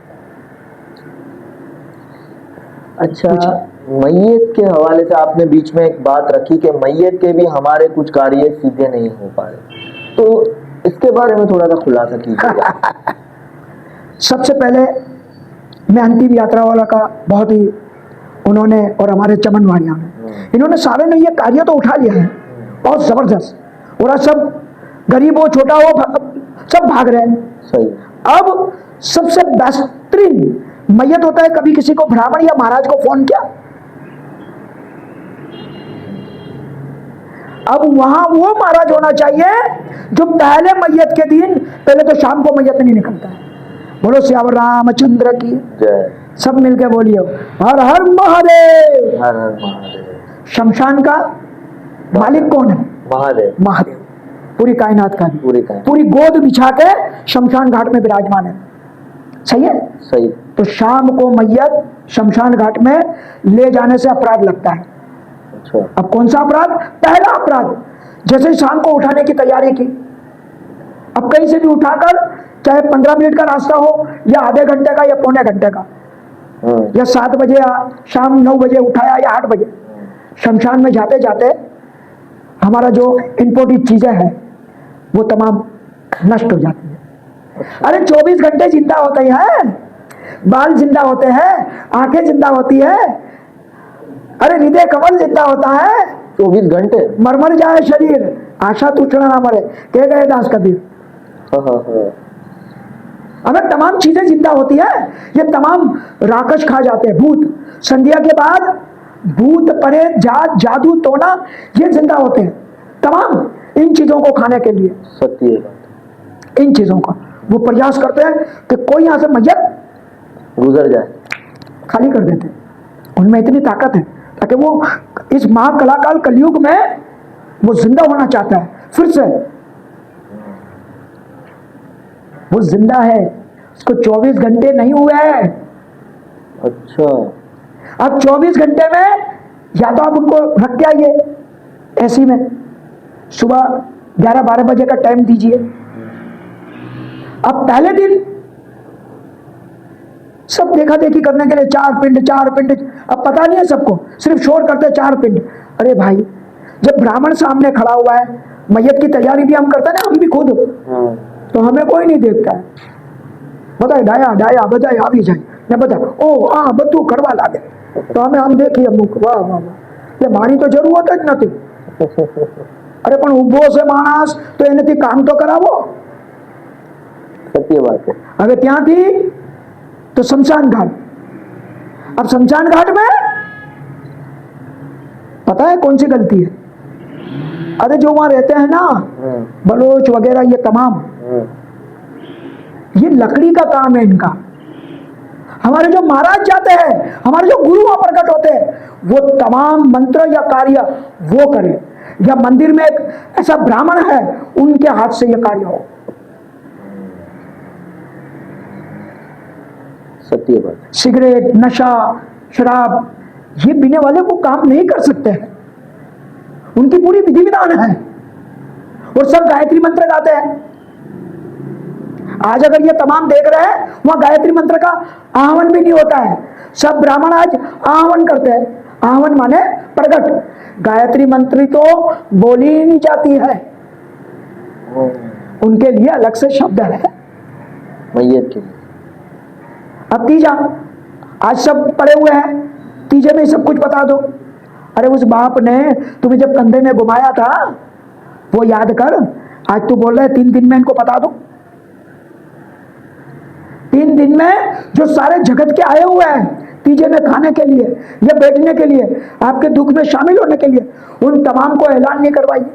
अच्छा, मैयत के हवाले से आपने बीच में एक बात रखी कि मैयत के भी हमारे कुछ कार्य सीधे नहीं हो पा रहे, तो इसके बारे में थोड़ा सा खुलासा कीजिए। सबसे पहले मैं अंतिम यात्रा वाला का बहुत ही, उन्होंने और हमारे चमन वाणिया ने, इन्होंने सारे ने ये कार्य तो उठा लिया है बहुत जबरदस्त, और आज सब गरीब हो छोटा हो सब भाग रहे हैं। सही। अब सबसे बेहतरीन मैयत होता है, कभी किसी को ब्राह्मण या महाराज को फोन किया, अब वहां वो महाराज होना चाहिए जो पहले मैयत के दिन, पहले तो शाम को मैयत नहीं निकलता है। बोलो श्यावर रामचंद्र की जय। सब मिलके बोलिए हर हर महादेव। हर हर महादेव। शमशान का मालिक कौन है? महादेव। महादेव। पूरी कायनात का भी, पूरी गोद बिछा के शमशान घाट में विराजमान है। सही है? सही। तो शाम को मैयत शमशान घाट में ले जाने से अपराध लगता है। अच्छा। अब कौन सा अपराध? पहला अपराध, जैसे शाम को उठाने की तैयारी की, अब कहीं से भी उठाकर, चाहे 15 मिनट का रास्ता हो या आधे घंटे का या पौने घंटे का, या 7 बजे या शाम 9 बजे उठाया या 8 बजे, शमशान में जाते जाते हमारा जो इंपोर्टेड चीजें हैं वो तमाम नष्ट हो जाती है। अरे 24 घंटे जिंदा होते हैं, बाल जिंदा होते हैं, आंखें जिंदा होती है, अरे हृदय कमल जिंदा होता है। 24 घंटे मर जाए शरीर, आशा तूटना ना मरे, कह गए दास कबीर। अगर तमाम चीजें जिंदा होती है, ये तमाम राक्षस खा जाते हैं, भूत, संध्या के बाद भूत प्रेत जात जादू टोना ये जिंदा होते हैं, तमाम इन चीजों को खाने के लिए। सत्य बात। इन चीजों का वो प्रयास करते हैं कि कोई यहां से मैयत गुजर जाए, खाली कर देते हैं। उनमें इतनी ताकत है ताकि वो इस महाकलाकाल कलयुग में वो जिंदा होना चाहता है, फिर से वो जिंदा है, उसको 24 घंटे नहीं हुए हैं। अच्छा। अब 24 घंटे में या तो आप उनको रख के आइए एसी में, सुबह 11-12 बजे का टाइम दीजिए। अब पहले दिन सब देखा देखी करने के लिए 4 पिंड, अब पता नहीं है सबको, सिर्फ शोर करते 4 पिंड। अरे भाई, जब ब्राह्मण सामने खड़ा हुआ है, मैयत की तैयारी भी हम करते हैं ना, हम भी खुद, तो हमें कोई नहीं देखता है। बताए डाया डाया बजाय आ भी जाए, मैं बता ओ हाँ बदू करवा लागे, तो हम देखिए मुख, वाह वाह वाह, ये मारी तो जरूरत જ નથી। अरे पण उभो से माणस तो एनेથી काम तो करावो। सत्य बात है। હવે ત્યાંથી तो शमशान घाट। अब शमशान घाट में पता है कौन सी गलती है? अरे जो वहां रहते हैं ना बलोच वगैरह, ये तमाम, ये लकड़ी का काम है इनका। हमारे जो महाराज जाते हैं, हमारे जो गुरु वहां प्रकट होते हैं, वो तमाम मंत्र या कार्य वो करें, या मंदिर में एक ऐसा ब्राह्मण है उनके हाथ से ये कार्य हो। सत्य बात। सिगरेट, नशा, शराब, ये पीने वाले वो काम नहीं कर सकते हैं, उनकी पूरी विधि विधान है, और सब गायत्री मंत्र गाते हैं। आज अगर ये तमाम देख रहे हैं, वहां गायत्री मंत्र का आह्वान भी नहीं होता है, सब ब्राह्मण आज आह्वान करते हैं। आह्वान माने प्रकट, गायत्री मंत्र तो बोली ही नहीं जाती है, उनके लिए अलग से शब्द है मैयत के लिए। अब तीजा, आज सब पड़े हुए हैं, तीजे में सब कुछ बता दो। अरे उस बाप ने तुम्हें जब कंधे में घुमाया था वो याद कर। आज तू बोल रहा है 3 दिन में इनको बता दो। 3 दिन में जो सारे जगत के आए हुए हैं तीजे में खाने के लिए या बैठने के लिए, आपके दुख में शामिल होने के लिए, उन तमाम को ऐलान नहीं करवाइए।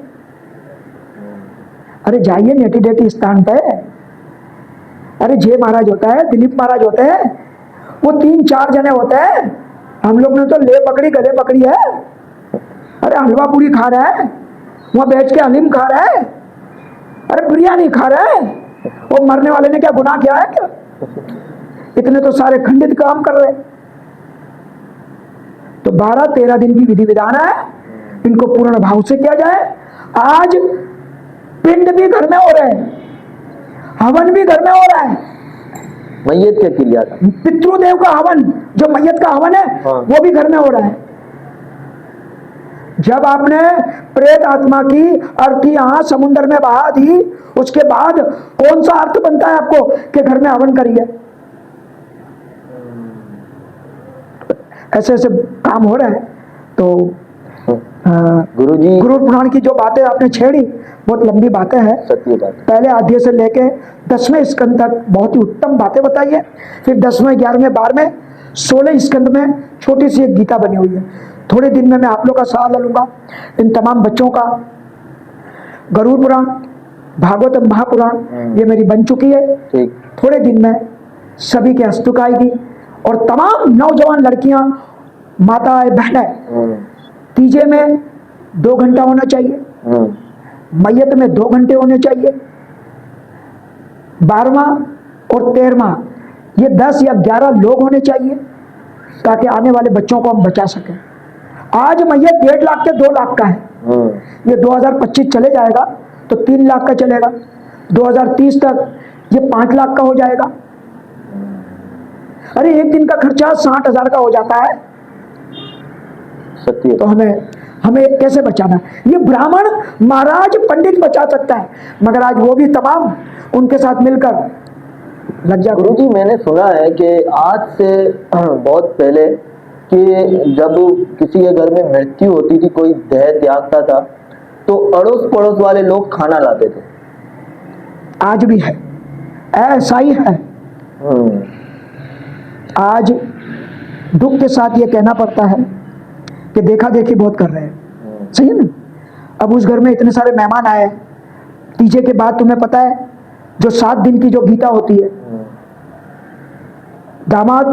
अरे जाइए नेटी डेटी स्थान पे। अरे जय महाराज होता है, दिलीप महाराज होते हैं, वो 3-4 जने होते हैं। हम लोग ने तो ले पकड़ी गले पकड़ी है। अरे हलवा पूरी खा रहा है, वहां बैठ के हलीम खा रहा है, अरे बिरयानी खा रहा है। वो मरने वाले ने क्या गुनाह किया है क्या? इतने तो सारे खंडित काम कर रहे हैं। तो 12-13 दिन की विधि विधान है, इनको पूर्ण भाव से किया जाए। आज पिंड भी घर में हो रहे हैं, हवन भी घर में हो रहा है। मैयत क्या क्रिया था? पितृदेव का हवन, जो मैयत का हवन है, वो भी घर में हो रहा है। जब आपने प्रेत आत्मा की अर्थी यहां समुद्र में बहा दी, उसके बाद कौन सा अर्थ बनता है आपको कि घर में हवन करिए? ऐसे ऐसे काम हो रहे हैं। तो गुरुजी, गुरु पुराण की जो बातें आपने छेड़ी, बहुत लंबी बातें हैं। सत्य बात। पहले अध्याय से लेके 10वें स्कंद तक बहुत ही उत्तम बातें बताई है। फिर 10वें, 11वें, 12वें, 16 स्कंद में छोटी सी एक गीता बनी हुई है। थोड़े दिन में मैं आप लोग का सहारा लूंगा इन तमाम बच्चों का। गरुड़ पुराण, भागवतम महापुराण, ये मेरी बन चुकी है। थोड़े दिन में सभी के हस्तक आएगी और तमाम नौजवान लड़कियां, माताएं, बहनें, तीजे में 2 घंटा होना चाहिए, मैयत में 2 घंटे होने चाहिए, 12वां और 13वां ये 10 या 11 लोग होने चाहिए, ताकि आने वाले बच्चों को हम बचा सकें। आज मैयत 1.5 लाख के 2 लाख का है। ये 2025 चले जाएगा तो 3 लाख का चलेगा, 2030 तक ये 5 लाख का हो जाएगा। अरे एक दिन का खर्चा 60,000 का हो जाता है। सत्य। तो हमें कैसे बचाना? ये ब्राह्मण महाराज पंडित बचा सकता है, मगर आज वो भी तमाम उनके साथ मिलकर लग जाते। गुरुजी, मैंने सुना है कि आज से बहुत पहले कि जब किसी के घर में मृत्यु होती थी, कोई देह त्यागता था, तो अड़ोस पड़ोस वाले लोग खाना लाते थे। आज भी है, ऐसा ही है। आज दुख के साथ ये कहना पड़ता है कि देखा देखी बहुत कर रहे हैं, सही है ना? अब उस घर में इतने सारे मेहमान आए, तीजे के बाद तुम्हें पता है जो 7 दिन की जो गीता होती है, दामाद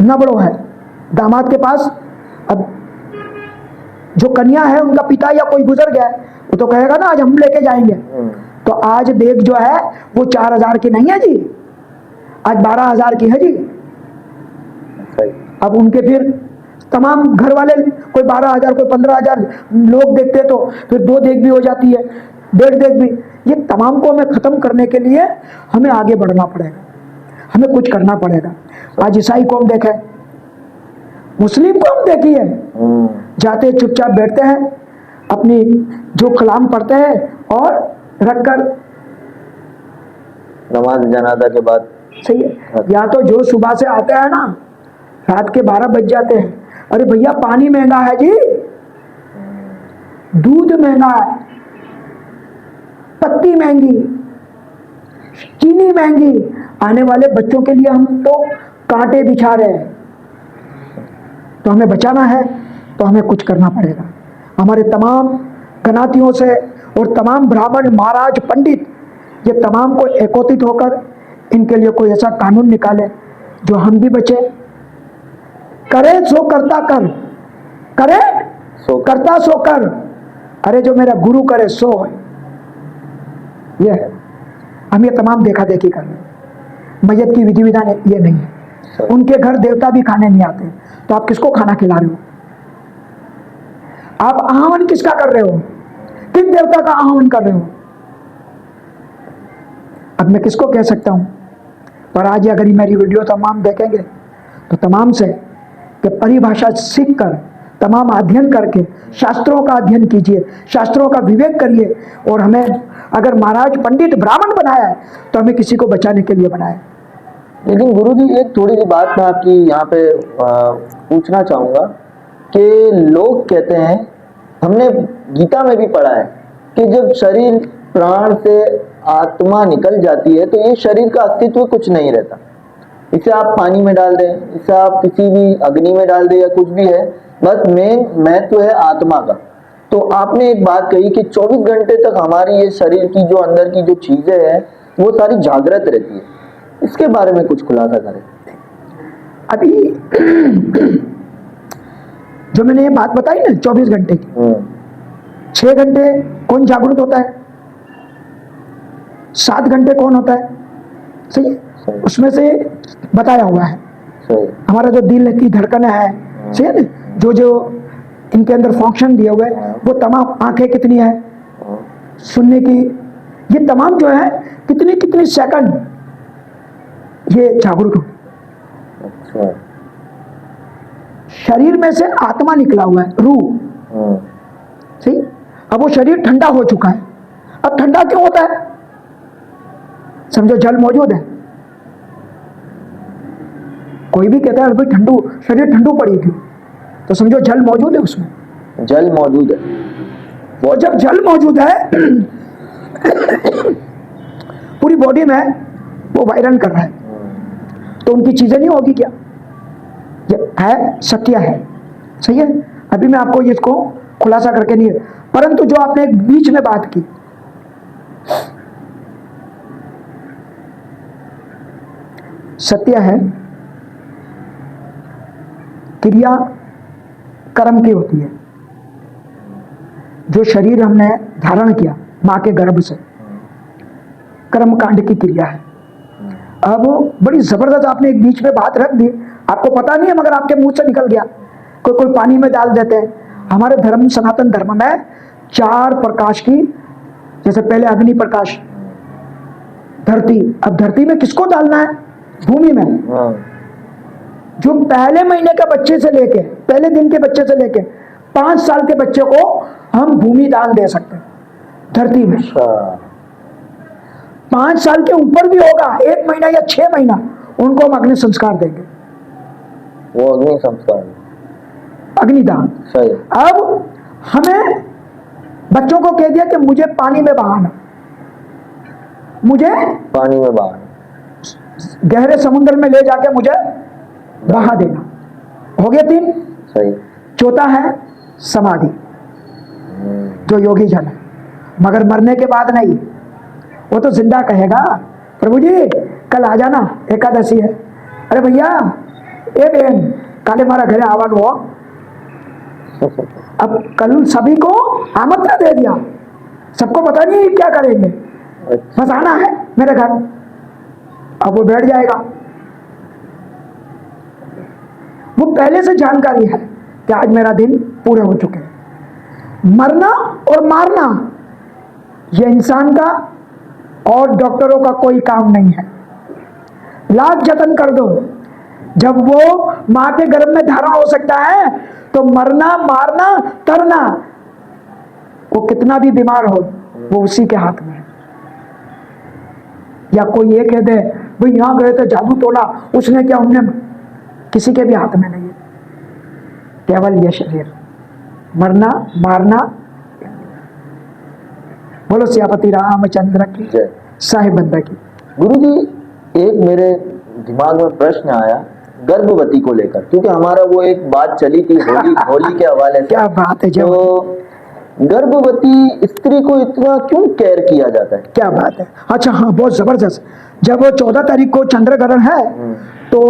नबड़ो है, दामाद के पास अब जो कन्या है उनका पिता या कोई गुजर गया, वो तो कहेगा ना आज हम लेके जाएंगे। तो आज देख जो है वो 4,000 की नहीं है जी, आज 12,000 की है जी। अब उनके फिर तमाम घर वाले कोई 12,000 कोई 15,000 लोग देखते, तो फिर 2 देख भी हो जाती है, 1.5 देख भी। ये तमाम को हमें खत्म करने के लिए हमें आगे बढ़ना पड़ेगा, हमें कुछ करना पड़ेगा। आज ईसाई को हम देखें, मुस्लिम को हम देखिए, जाते चुपचाप बैठते हैं, अपनी जो कलाम पढ़ते हैं और रखकर नमाज जनाजा के बाद। सही है। या तो जो सुबह से आते हैं ना, रात के 12 बज जाते हैं, अरे भैया पानी महंगा है जी, दूध महंगा है, पत्ती महंगी, चीनी महंगी, आने वाले बच्चों के लिए हम तो कांटे बिछा रहे हैं। तो हमें बचाना है तो हमें कुछ करना पड़ेगा। हमारे तमाम गणातियों से और तमाम ब्राह्मण, महाराज, पंडित, ये तमाम को एकत्रित होकर इनके लिए कोई ऐसा कानून निकाले जो हम भी बचे। करे सो करता कर, करे सो करता सो कर, अरे जो मेरा गुरु करे सो है। ये है, हम ये तमाम देखा देखी कर रहे हैं। मैयत की विधि विधान ये नहीं है। उनके घर देवता भी खाने नहीं आते, तो आप किसको खाना खिला रहे हो? आप आह्वान किसका कर रहे हो? किस देवता का आह्वान कर रहे हो? अब मैं किसको कह सकता हूं? पर आज अगर ये मेरी वीडियो तमाम देखेंगे तो तमाम से कि परिभाषा सीख कर, तमाम अध्ययन करके शास्त्रों का अध्ययन कीजिए, शास्त्रों का विवेक करिए। और हमें अगर महाराज पंडित ब्राह्मण बनाया है तो हमें किसी को बचाने के लिए बनाया है। लेकिन गुरुजी, एक थोड़ी सी बात मैं आपकी यहाँ पे पूछना चाहूंगा कि लोग कहते हैं, हमने गीता में भी पढ़ा है कि जब शरीर प्राण से आत्मा निकल जाती है तो ये शरीर का अस्तित्व कुछ नहीं रहता। इसे आप पानी में डाल दें, इसे आप किसी भी अग्नि में डाल दें या कुछ भी है, बस मेन महत्व है आत्मा का। तो आपने एक बात कही कि 24 घंटे तक हमारी ये शरीर की जो अंदर की जो चीजें हैं वो सारी जागृत रहती है, इसके बारे में कुछ खुलासा करें। अभी जो मैंने ये बात बताई ना 24 घंटे की, 6 घंटे कौन जागृत होता है, 7 घंटे कौन होता है, सही है, उसमें से बताया हुआ है। सही। हमारा जो दिल की धड़कन है, सही है ना, जो जो इनके अंदर फंक्शन दिए हुए वो तमाम, आंखें कितनी है सुनने की, ये तमाम जो है कितनी कितनी सेकंड ये जागरूक हो। अच्छा। शरीर में से आत्मा निकला हुआ है, रूह, सही। अब वो शरीर ठंडा हो चुका है। अब ठंडा क्यों होता है, समझो जल मौजूद है, कोई भी कहता है भाई ठंडू शरीर ठंडू पड़ी क्यों, तो समझो जल मौजूद है, उसमें जल मौजूद है। वो जब जल मौजूद है पूरी बॉडी में वो वायरन कर रहा है, तो उनकी चीजें नहीं होगी क्या, ये है सत्य है, सही है। अभी मैं आपको इसको खुलासा करके नहीं है, परंतु जो आपने एक बीच में बात की, सत्य है, क्रिया कर्म की होती है। जो शरीर हमने धारण किया मां के गर्भ से, कर्म कांड की क्रिया है। अब बड़ी जबरदस्त आपने एक बीच में बात रख दी, आपको पता नहीं है मगर आपके मुंह से निकल गया। कोई कोई पानी में डाल देते हैं। हमारे धर्म, सनातन धर्म में 4 प्रकाश की, जैसे पहले अग्नि प्रकाश, धरती, अब धरती में किसको डालना है, भूमि में। जो पहले महीने के बच्चे से लेके, पहले दिन के बच्चे से लेके 5 साल के बच्चे को हम भूमि दान दे सकते हैं धरती में। 5 साल के ऊपर भी होगा, 1 महीना या 6 महीना, उनको हम अग्नि संस्कार देंगे, वो अग्नि संस्कार, अग्निदान। सही। अब हमें बच्चों को कह दिया कि मुझे पानी में बहाना, मुझे पानी में बहाना, गहरे समुद्र में ले जाके मुझे बहा देना, हो गया 3। सही। चौथा है समाधि, जो योगी जन है, मगर मरने के बाद नहीं, वो तो जिंदा कहेगा प्रभु जी कल आ जाना, एकादशी है, अरे भैया ए बहन काले मारा घरे आवान हो। अब कल सभी को आमंत्रण दे दिया, सबको पता नहीं क्या करेंगे, बस आना है मेरे घर। अब वो बैठ जाएगा, वो पहले से जानकारी है कि आज मेरा दिन पूरे हो चुके हैं। मरना और मारना ये इंसान का और डॉक्टरों का कोई काम नहीं है। लाख जतन कर दो, जब वो मां के गर्भ में धारण हो सकता है तो मरना, मारना, तरना, वो कितना भी बीमार हो वो उसी के हाथ में है। या कोई ये कह दे भाई यहां गए थे जादू तोड़ा उसने क्या, हमने, किसी के भी हाथ में नहीं है, केवल ये शरीर, मरना मारना। बोलो सियापति रामचंद्र की जय। साहिब बंदा की। गुरुजी, एक मेरे दिमाग में प्रश्न आया गर्भवती को लेकर, क्योंकि हमारा वो एक बात चली थी होली के हवाले से। क्या बात है, तो गर्भवती स्त्री को इतना क्यों केयर किया जाता है? क्या बात है। अच्छा हाँ, बहुत जबरदस्त। जब 14 तारीख को चंद्र ग्रहण है तो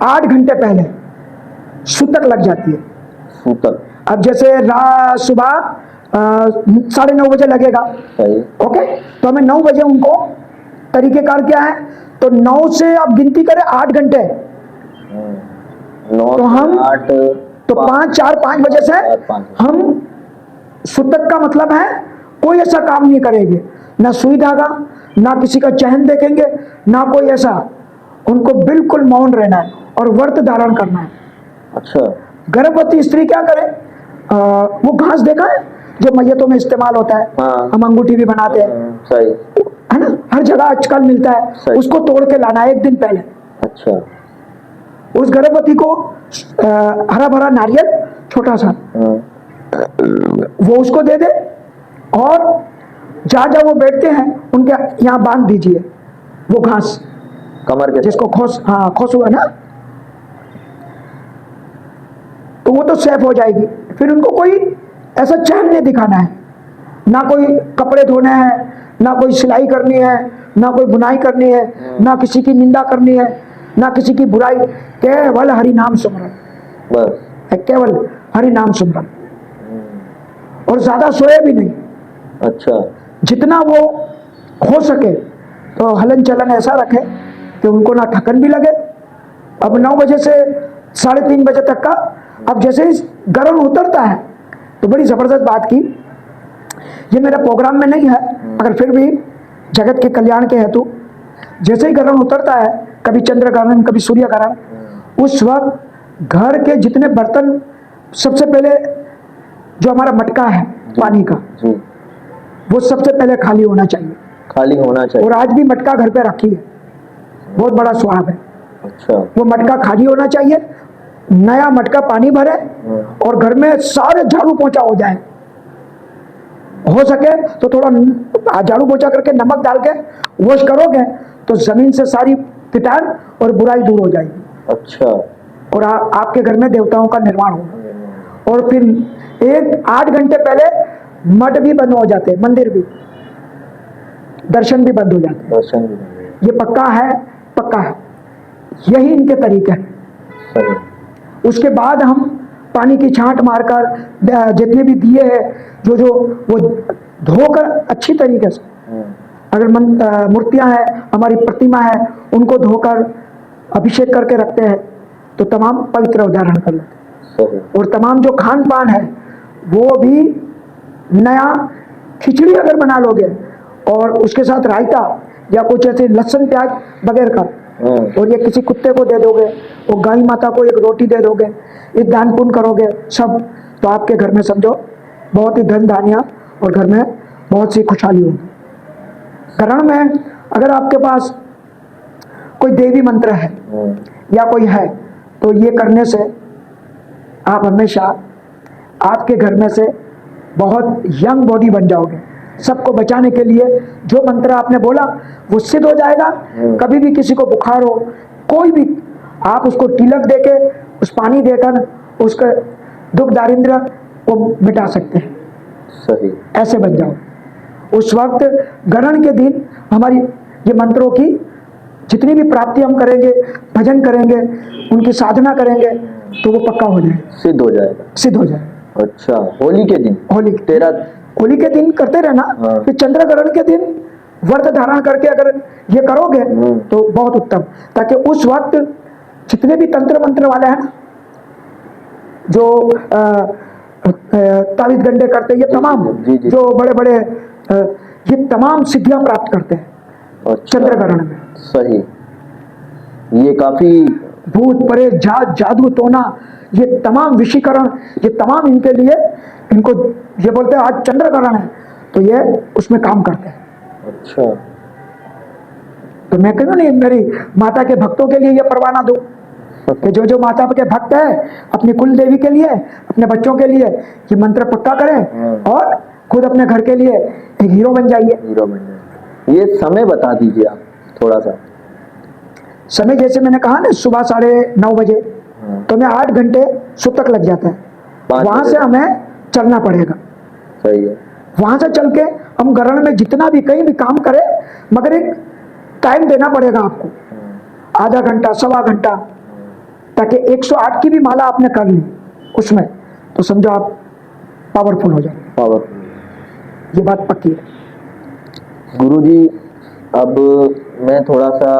8 घंटे पहले सूतक लग जाती है। सूतक, अब जैसे सुबह 9:30 बजे लगेगा, सही। ओके, तो हमें 9 बजे उनको, तरीकेकार क्या है, तो 9 से आप गिनती करें 8 घंटे, 9 तो हम 8 तो 5 बजे से हम सूतक का मतलब है कोई ऐसा काम नहीं करेंगे, ना सुई धागा, ना किसी का चहन देखेंगे, ना कोई ऐसा, उनको बिल्कुल मौन रहना है और व्रत धारण करना है। अच्छा। गर्भवती स्त्री क्या करे, वो घास देखा है जो मैयतों में इस्तेमाल होता है, हाँ। हम अंगूठी भी बनाते हैं, सही है ना, हर जगह आजकल मिलता है, सही। उसको तोड़ के लाना है 1 दिन पहले। अच्छा। उस गर्भवती को हरा भरा नारियल छोटा सा वो उसको दे दे, और जहाँ जहाँ वो बैठते हैं उनके यहाँ बांध दीजिए वो घास, कमर के जिसको खोस, हाँ खोस हुआ ना, तो वो तो सेफ हो जाएगी। फिर उनको कोई ऐसा चैन नहीं दिखाना है, ना कोई कपड़े धोने हैं, ना कोई सिलाई करनी है, ना कोई बुनाई करनी है, ना किसी की निंदा करनी है, ना किसी की बुराई, केवल हरि नाम सुमरन, बस। केवल हरि नाम सुमरन। और ज्यादा सोए भी नहीं, अच्छा। जितना वो हो सके तो हलन चलन ऐसा रखे कि उनको ना थकन भी लगे। अब 9 बजे से 3:30 बजे तक का, अब जैसे ही गर्म उतरता है तो बड़ी जबरदस्त बात की, ये मेरे प्रोग्राम में नहीं है मगर फिर भी जगत के कल्याण के हेतु, जैसे ही ग्रहण उतरता है, कभी चंद्र ग्रहण कभी सूर्य ग्रहण, उस वक्त घर के जितने बर्तन, सबसे पहले जो हमारा मटका है पानी का, वो सबसे पहले खाली होना चाहिए। खाली होना चाहिए। और आज भी मटका घर पे रखी है, बहुत बड़ा स्वाद है। अच्छा। वो मटका खाली होना चाहिए, नया मटका पानी भरे और घर में सारे झाड़ू पोंछा हो जाए। हो सके तो थोड़ा झाड़ू पोंछा करके नमक डाल के वॉश करोगे तो जमीन से सारी कीटाणु और बुराई दूर हो जाएगी। अच्छा। और आपके घर में देवताओं का निर्माण होगा। और फिर 8 घंटे पहले मठ भी बंद हो जाते हैं, मंदिर भी, दर्शन भी बंद हो जाते हैं। दर्शन भी। ये पक्का है, पक्का है, यही इनके तरीके हैं। सही। उसके बाद हम पानी की छांट मारकर जितने भी दिए हैं जो वो धोकर अच्छी तरीके से, अगर मूर्तियां हैं, हमारी प्रतिमा है, उनको धोकर अभिषेक करके रखते हैं तो तमाम पवित्र उदाहरण कर लेते हैं। और तमाम जो खान पान है वो भी नया, खिचड़ी अगर बना लोगे और उसके साथ रायता या कुछ ऐसे लहसुन प्याज बगैर का, और ये किसी कुत्ते को दे दोगे, और गाय माता को एक रोटी दे दोगे, एक दान पुण्य करोगे सब, तो आपके घर में समझो बहुत ही धन धान्य और घर में बहुत सी खुशहाली होगी। ग्रहण में अगर आपके पास कोई देवी मंत्र है या कोई है तो ये करने से आप हमेशा आपके घर में से बहुत यंग बॉडी बन जाओगे। सबको बचाने के लिए जो मंत्र आपने बोला वो सिद्ध हो जाएगा। कभी भी किसी को बुखार हो, कोई भी, आप उसको तिलक देके, उस पानी देकर उसका दुख दारिद्र्य को मिटा सकते हैं। सही। ऐसे बन जाओ। उस वक्त ग्रहण के दिन हमारी ये मंत्रों की जितनी भी प्राप्ति हम करेंगे, भजन करेंगे, उनकी साधना करेंगे तो वो पक्का हो जाएगा, सिद्ध हो जाएगा, सिद्ध हो जाएगा। अच्छा। होली के दिन, होली के दिन करते रहना। फिर चंद्र ग्रहण के दिन व्रत धारण करके अगर ये करोगे तो बहुत उत्तम, ताकि उस वक्त जितने भी तंत्र मंत्र वाले हैं ना, जो तावीज गंडे करते हैं, ये तमाम जो बड़े बड़े ये तमाम सिद्धियां प्राप्त करते हैं। अच्छा। चंद्र ग्रहण में। सही। ये काफी भूत परे जादू टोना, ये तमाम विशीकरण, ये तमाम इनके लिए, इनको ये बोलते हैं आज चंद्र ग्रहण है तो ये उसमें काम करते हैं। अच्छा। तो मैं कहूँ नहीं, मेरी माता के भक्तों के लिए ये परवाना दो कि जो माता के भक्त है अपनी कुल देवी के लिए, अपने बच्चों के लिए ये मंत्र पक्का करें और खुद अपने घर के लिए एक हीरो बन जाइए। हीरो बन जाइए। ये समय बता दीजिए आप थोड़ा सा। समय जैसे मैंने कहा ना, सुबह 9:30 बजे, तो हमें 8 घंटे सुबह तक लग जाता है। वहां से हमें चलना पड़ेगा। सही है। वहां से चल के हम ग्रहण में जितना भी कहीं भी काम करें, मगर एक टाइम देना पड़ेगा आपको, आधा घंटा, सवा घंटा, ताकि 108 की भी माला आपने कर ली उसमें, तो समझो आप पावरफुल हो जाए। पावरफुल, ये बात पक्की है। गुरुजी, अब मैं थोड़ा सा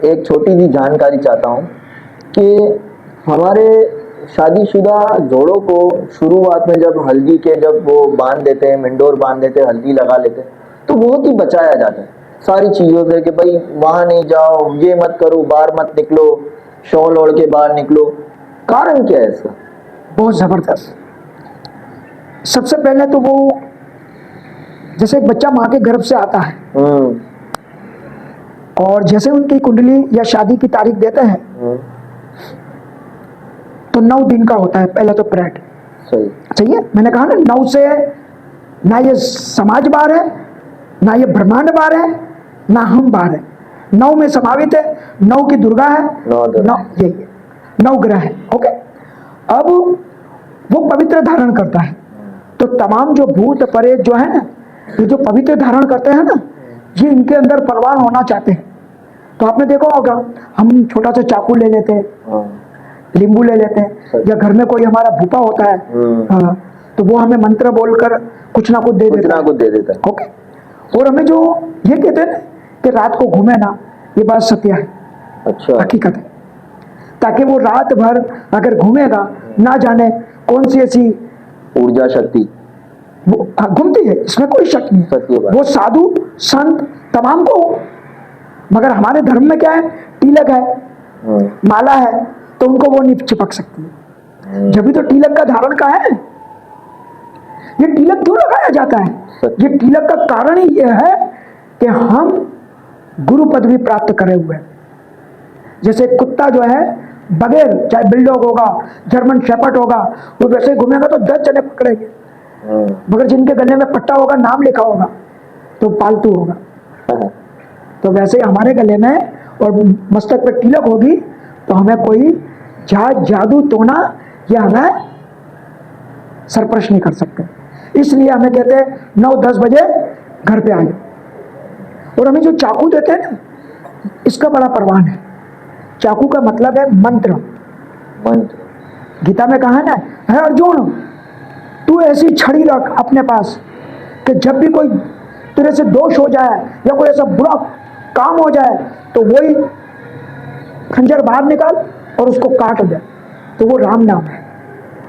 एक छोटी सी जानकारी चाहता हूँ कि हमारे शादीशुदा जोड़ों को शुरुआत में जब हल्दी के जब वो बांध देते हैं, मिंडोर बांध देते हैं, हल्दी लगा लेते हैं, तो बहुत ही बचाया जाता है सारी चीजों से कि भाई वहां नहीं जाओ, ये मत करो, बाहर मत निकलो, शॉल ओढ़ के बाहर निकलो। कारण क्या है इसका? बहुत जबरदस्त। सबसे पहले तो वो जैसे एक बच्चा माँ के गर्भ से आता है और जैसे उनकी कुंडली या शादी की तारीख देते हैं तो 9 दिन का होता है पहला तो परेड। सही है। मैंने कहा ना, 9 से ना ये समाज बार है, ना ये ब्रह्मांड बार है, ना हम बार है, 9 में समावित है, 9 की दुर्गा है, नौ दुर्गा। 9 ये 9 ग्रह है। ओके, अब वो पवित्र धारण करता है। तो तमाम जो भूत प्रेत जो है ना, ये जो पवित्र धारण करते हैं ना, ये इनके अंदर परवान होना चाहते हैं। तो आपने देखा होगा, हम छोटा सा चाकू ले लेते हैं, हाँ, नींबू ले लेते हैं, या घर में कोई हमारा भूपा होता है, हाँ, तो वो हमें मंत्र बोलकर कुछ ना कुछ दे कुछ देता ना है। कुछ दे देता है। ओके, और हमें जो ये कहते हैं ना कि रात को घूमे ना, ये बात सत्य है, अच्छा, हकीकत है। ताकि वो रात भर अगर घूमेगा, ना जाने कौन सी ऐसी ऊर्जा शक्ति वो घूमती है, इसमें कोई शक नहीं सत्य है। बात। वो साधु संत तमाम को, मगर हमारे धर्म में क्या है, तिलक है, माला है, तो उनको वो नहीं चिपक सकती है। जब भी तो तिलक का धारण का है। ये तिलक क्यों लगाया जाता है? ये तिलक का कारण ही यह है कि हम गुरु पदवी प्राप्त करे हुए हैं। जैसे कुत्ता जो है बगैर, चाहे बिल्डॉग होगा, जर्मन शेपर्ड होगा, वो वैसे घूमेगा तो 10 जने पकड़ेंगे, मगर जिनके गले में पट्टा होगा, नाम लिखा होगा, तो पालतू होगा। तो वैसे ही हमारे गले में और मस्तक पे तिलक होगी, तो हमें कोई जादू टोना या हमें सरप्रश नहीं कर सकते। इसलिए हमें कहते हैं 9-10 बजे घर पे आ जाओ। और हमें जो चाकू देते हैं ना, इसका बड़ा प्रमाण है। चाकू का मतलब है मंत्र। मंत्र गीता में कहा ना, है अर्जुन, तू ऐसी छड़ी रख अपने पास कि जब भी कोई तेरे से दोष हो जाए या कोई ऐसा बुरा काम हो जाए, तो वही खंजर बाहर निकाल और उसको काट दे। तो वो राम नाम है,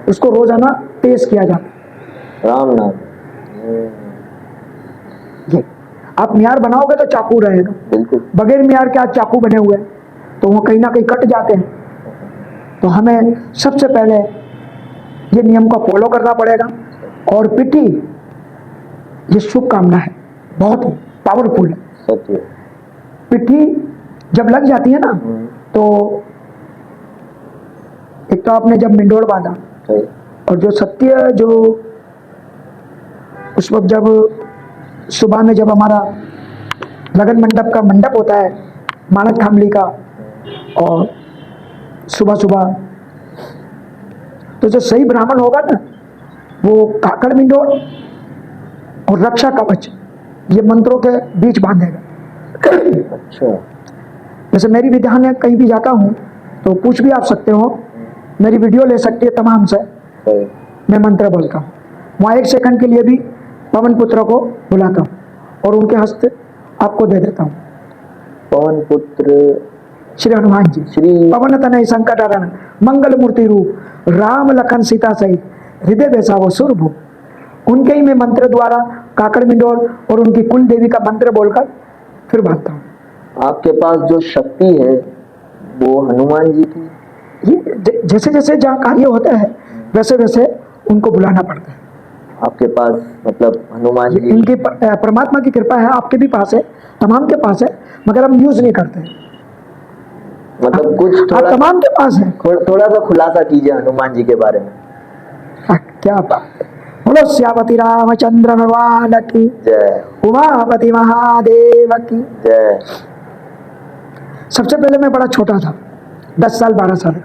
उसको रोजाना तेज किया जाता है। राम नाम। ये आप मियार बनाओगे तो चाकू रहेगा, बिल्कुल। बगैर मियार के आज चाकू बने हुए हैं, तो वो कहीं ना कहीं कट जाते हैं। तो हमें सबसे पहले ये नियम को फॉलो करना पड़ेगा। और पिट्ठी, ये शुभ कामना है, बहुत ही पावरफुल है। सत्य। पिट्ठी जब लग जाती है ना, तो एक तो आपने जब मिंडोर बांधा, सही। और जो सत्य जो उस वक्त जब सुबह में जब हमारा लगन मंडप का मंडप होता है, मानक थामली का, और सुबह सुबह तो जो सही ब्राह्मण होगा ना, वो काकड़ मिंडोर और रक्षा कवच ये मंत्रों के बीच बांधेगा। अच्छा। जैसे मेरी विद्या में कहीं भी जाता हूँ तो पूछ भी आप सकते हो, मेरी वीडियो ले सकती है तमाम से, सही। मैं मंत्र बोलता हूँ। वहाँ 1 सेकंड के लिए भी पवन पुत्र को बुलाता हूँ और उनके हस्ते आपको दे देता हूँ। पवन पुत्र श्री हनुमान जी, श्री पवन तनय संकट हरण मंगल मूर्ति रूप, राम लखन सीता सहित हृदय बेसावो सुरभूप। उनके ही मैं मंत्र द्वारा काकड़ मिंडोर और उनकी कुल देवी का मंत्र बोलकर फिर बांधता हूँ। आपके पास जो शक्ति है वो हनुमान जी की। ये जैसे जैसे जहाँ कार्य होता है वैसे वैसे उनको बुलाना पड़ता है। आपके पास मतलब हनुमान जी इनकी परमात्मा की कृपा है, आपके भी पास है, तमाम के पास है, मगर हम यूज नहीं करते। मतलब कुछ आप थोड़ा तमाम के पास है। थोड़ा सा खुलासा कीजिए हनुमान जी के बारे में। क्या बात है। बोलो श्यामति रामचंद्र भगवान की जय। उमापति महादेव की जय। सबसे पहले मैं बड़ा छोटा था, 10 साल 12 साल।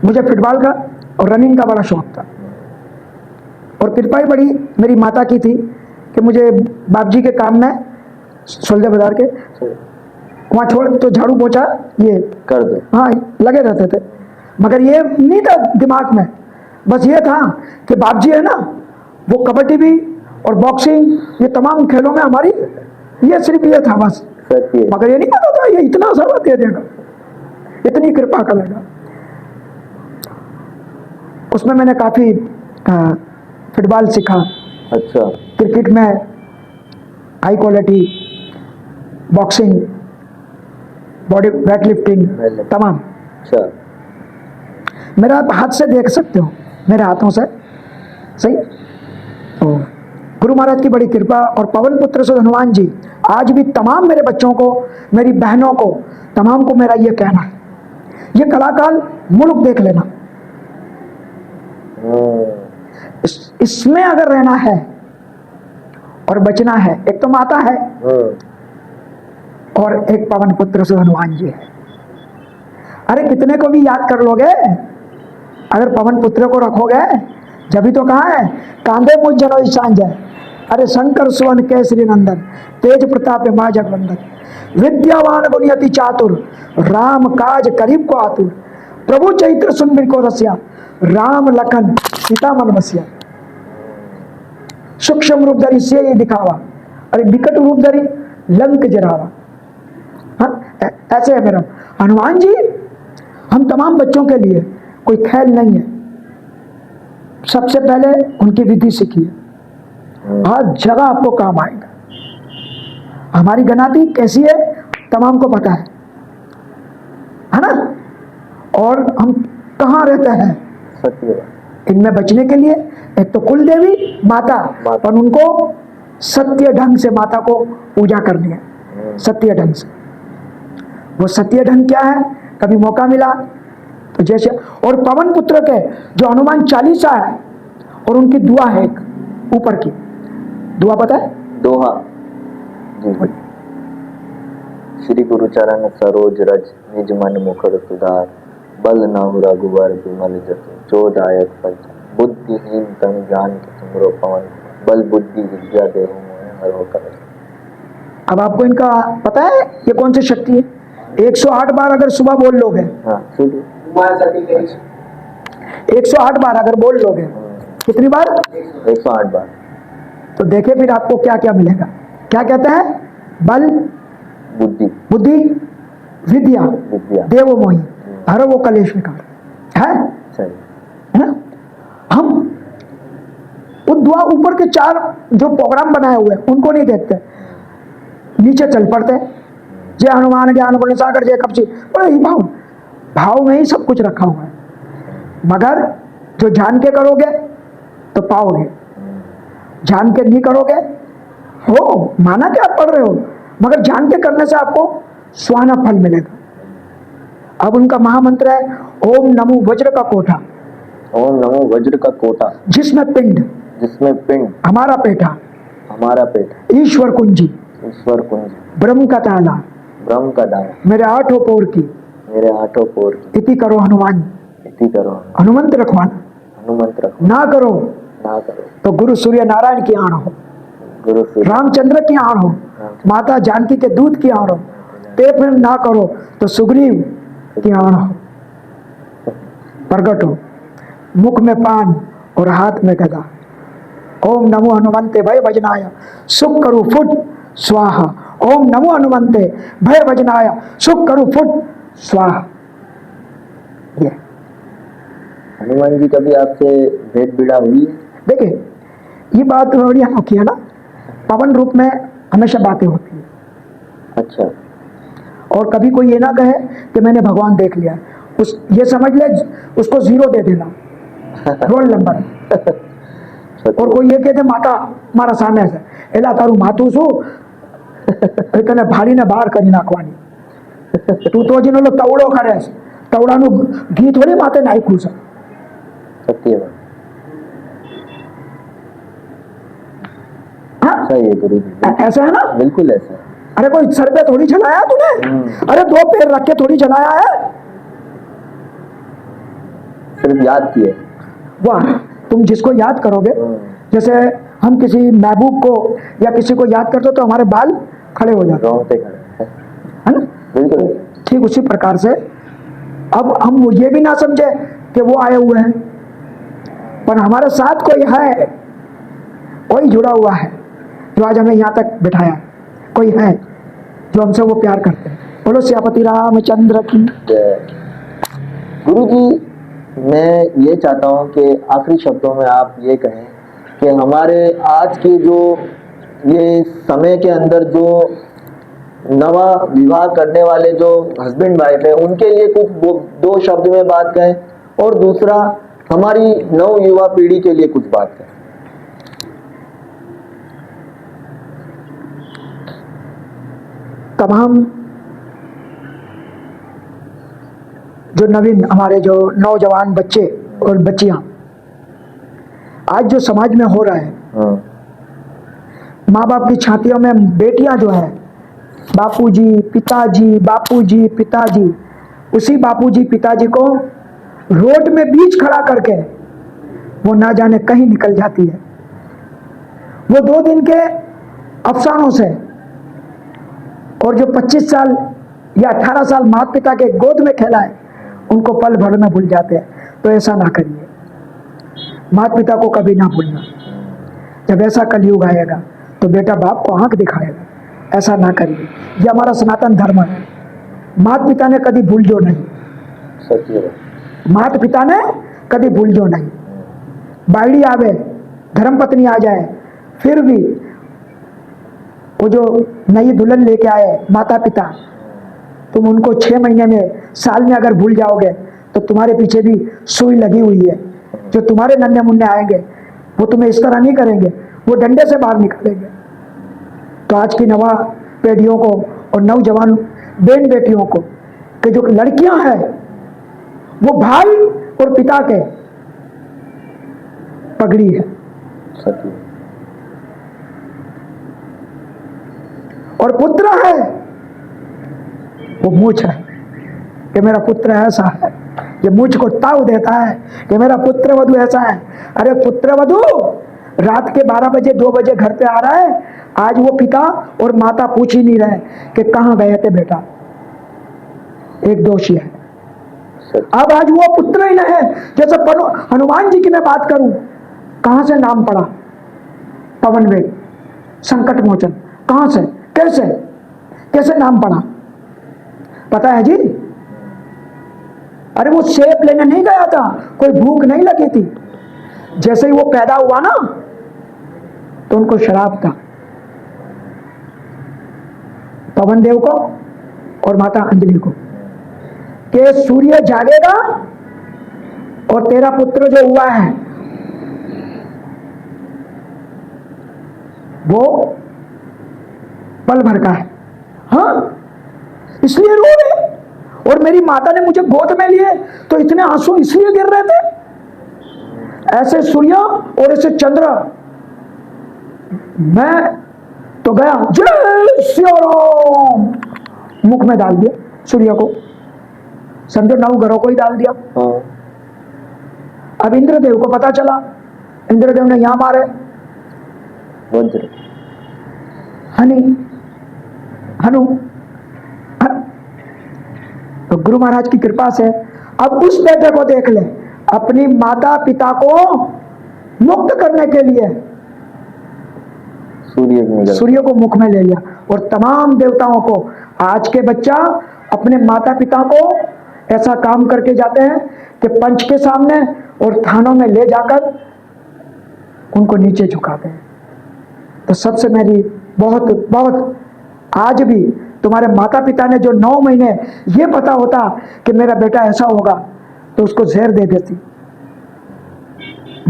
मुझे फुटबॉल का और रनिंग का बड़ा शौक था, और कृपा ही बड़ी मेरी माता की थी कि मुझे बाप जी के काम में सोल्जर बाजार के वहाँ छोड़ तो झाड़ू पोछा ये कर दो। हाँ लगे रहते थे। मगर ये नहीं था दिमाग में, बस ये था कि बाप जी है ना, वो कबड्डी भी और बॉक्सिंग ये तमाम खेलों में हमारी, ये सिर्फ ये था बस। सत्य। मगर ये नहीं पता था ये इतना सारा दे देगा, इतनी कृपा करेगा। उसमें मैंने काफी फुटबॉल सीखा, अच्छा। क्रिकेट में high quality, boxing, body weight lifting तमाम। अच्छा। मेरा आप हाथ से देख सकते हो, मेरे हाथों से सही। तो गुरु महाराज की बड़ी कृपा और पवन पुत्र से हनुमान जी, आज भी तमाम मेरे बच्चों को, मेरी बहनों को, तमाम को मेरा ये कहना है, ये कलाकार मुल्क देख लेना। इसमें अगर रहना है और बचना है। एक तो माता है और एक पवन पुत्र से हनुमान जी है। अरे कितने को भी याद कर लोगे, अगर पवन पुत्र को रखोगे जब ही तो कहा है कांधे मुझ जनो सांझ है। अरे शंकर सुवन केसरी नंदन तेज प्रताप मां जगवंदन विद्यावान गुणी अति चातुर राम काज करीब को आतुर प्रभु चैत्र सुन को रसिया राम लखन सीता मन बसिया। सूक्ष्म रूप धरी से ये दिखावा, अरे विकट रूप धरी लंक जरावा। हाँ, ऐसे है मेरा हनुमान जी। हम तमाम बच्चों के लिए कोई खेल नहीं है। सबसे पहले उनकी विधि सीखिए, हर जगह आपको काम आएगा। हमारी गनाती कैसी है तमाम को पता है ना। और हम कहाँ रहते हैं, सत्य इनमें बचने के लिए एक तो कुल देवी माता, पर उनको सत्य ढंग से माता को पूजा करनी है, सत्य ढंग से। वो सत्य ढंग क्या है, कभी मौका मिला तो जैसे। और पवन पुत्र के जो हनुमान चालीसा है और उनकी दुआ है एक ऊपर की दुआ, पता है दोहा जी। श्री गुरु चरण सरोज रज निज मन मुखर सुधार बल नाहु रघुवर बिमल जसु जो दायक फल बुद्धिहीन तन जान के तुमरो पवन बल बुद्धि विद्या देहु मोहि हरो कर। अब आपको इनका पता है ये कौन सी शक्ति है। 108 बार अगर सुबह बोल लोगे, हाँ 108 बार अगर बोल लोगे, कितनी बार 108 बार, तो देखे फिर आपको क्या क्या मिलेगा। क्या कहते हैं, बल बुद्धि बुद्धि विद्या विद्या देवो मोहि हरो वो कलेश विकार है सही। ना। हम वो दुआ ऊपर के 4 जो प्रोग्राम बनाए हुए हैं उनको नहीं देखते, नीचे चल पड़ते। जय हनुमान ज्ञान गुण सागर जय कपची, बड़े ही भाव भाव में ही सब कुछ रखा हुआ है। मगर जो जान के करोगे तो पाओगे, जान के नहीं करोगे हो माना कि आप पढ़ रहे हो, मगर जान के करने से आपको सुहाना फल मिलेगा। अब उनका महामंत्र है ओम नमो वज्र का कोठा, ओम नमो वज्र का कोटा जिसमें पिंड हमारा पेठा, हमारा पेट ईश्वर कुंजी ईश्वर कुंज ब्रह्म का ताला ब्रह्म का दान मेरे 8 पोर की मेरे 8 पोर की इति करो हनुमान, इति करो हनुमंत रखवाना, हनुमंत रखो ना करो ना करो तो गुरु सूर्य नारायण की आण हो, गुरु सूर्य रामचंद्र की आण हो, माता जानकी के दूध की आण हो, ते फिर ना करो तो सुग्रीव की आण हो। प्रगट हो मुख में पान और हाथ में गदा, ओम नमो हनुमंते भय भजनाय सुख करु फुट स्वाहा, ओम नमो हनुमंते भय भजनाय सुख करु फुट स्वाहा। ये हनुमान जी कभी आपसे भेंट बिड़ा हुई है? देखिए ये बात बड़ी अनोखी है ना, पवन रूप में हमेशा बातें होती है। अच्छा, और कभी कोई ये ना कहे कि मैंने भगवान देख लिया, उस ये समझ ले उसको 0 दे देना रोल नंबर। और कोई ये कहते माता मारा सामने से एला तारू मातू सु तने भाड़ी ने बाहर करी नाखवानी, तू तो जिनो लो तवड़ो करे तवड़ानु घी थोड़ी माते नाख्યું છે। सत्य बात, हाँ सही है गुरु जी, ऐसा है ना, बिल्कुल ऐसा है। अरे कोई सर पे थोड़ी चलाया तूने, अरे 2 पैर रख के थोड़ी चलाया है, सिर्फ याद किए। वाह तुम जिसको याद करोगे, जैसे हम किसी महबूब को या किसी को याद करते तो हमारे बाल खड़े हो जाते रोंगटे खड़े है ना, बिल्कुल ठीक उसी प्रकार से अब हम ये भी ना समझे कि वो आए हुए हैं, पर हमारे साथ कोई है, कोई जुड़ा हुआ है जो आज हमें यहाँ तक बिठाया, कोई है जो हमसे वो प्यार करते हैं। बोलो सियापति रामचंद्र की जय। गुरु जी मैं ये चाहता हूँ कि आखिरी शब्दों में आप ये कहें कि हमारे आज के जो ये समय के अंदर जो नवा विवाह करने वाले जो हस्बैंड वाइफ है उनके लिए कुछ 2 शब्द में बात कहें, और दूसरा हमारी नव युवा पीढ़ी के लिए कुछ बात कहें। तमाम जो नवीन हमारे जो नौजवान बच्चे और बच्चियां आज जो समाज में हो रहा है, माँ बाप की छातियों में बेटियां जो है, बापूजी पिताजी बापूजी पिताजी, उसी बापूजी पिताजी को रोड में बीच खड़ा करके वो ना जाने कहीं निकल जाती है। वो 2 दिन के अफसानों से और जो 25 साल या 18 साल माता पिता के गोद में खेला है, उनको पल भर में भूल जाते हैं। तो ऐसा ना करिए, माता पिता को कभी ना भूलना। जब ऐसा कलयुग आएगा तो बेटा बाप को आंख दिखाएगा, ऐसा ना करिए। ये हमारा सनातन धर्म है। माता पिता ने कभी भूल जो नहीं, माता पिता ने कभी भूल जो नहीं। बाइड़ी आवे, धर्मपत्नी आ जाए, फिर भी वो जो नई दुल्हन लेके आए माता पिता, तुम उनको 6 महीने में, साल में अगर भूल जाओगे तो तुम्हारे पीछे भी सुई लगी हुई है। जो तुम्हारे नन्हे मुन्ने आएंगे वो तुम्हें इस तरह नहीं करेंगे, वो डंडे से बाहर निकालेंगे। तो आज की नवा पीढ़ियों को और नौजवान बहन बेटियों को कि जो लड़कियां हैं वो भाई और पिता के पगड़ी है, और पुत्र है वो मूछ है कि मेरा पुत्र ऐसा है। ये मूछ को ताव देता है कि मेरा पुत्र वधु ऐसा है। अरे पुत्र वधु रात के 12 बजे 2 बजे घर पे आ रहा है, आज वो पिता और माता पूछ ही नहीं रहे कि कहां गए थे बेटा। एक दोषी है। अब आज वो पुत्र ही नहीं है। जैसे हनुमान जी की मैं बात करूं, कहां से नाम पड़ा? पवन वेग, संकट मोचन, कहां से, कैसे कैसे नाम पड़ा पता है जी? अरे वो सेब लेने नहीं गया था, कोई भूख नहीं लगी थी। जैसे ही वो पैदा हुआ ना तो उनको शराब था, पवन देव को और माता अंजलि को, कि सूर्य जागेगा और तेरा पुत्र जो हुआ है वो पल भर का है। हाँ, इसलिए रो रहे। और मेरी माता ने मुझे गोद में लिए तो इतने आंसू इसलिए गिर रहे थे। ऐसे सूर्य और ऐसे चंद्र, मैं तो गया जय श्री राम मुख में डाल दिया सूर्य को, समझो 9 घरों को ही डाल दिया। अब इंद्रदेव को पता चला, इंद्रदेव ने यहां मारे हनु। तो गुरु महाराज की कृपा से अब उस बेटे को देख ले, अपनी माता पिता को मुक्त करने के लिए सूर्य को मुख में ले लिया। और तमाम देवताओं को, आज के बच्चा अपने माता पिता को ऐसा काम करके जाते हैं कि पंच के सामने और थानों में ले जाकर उनको नीचे झुकाते हैं। तो सबसे मेरी बहुत बहुत, आज भी तुम्हारे माता पिता ने जो 9 महीने ये पता होता कि मेरा बेटा ऐसा होगा तो उसको जहर दे देती,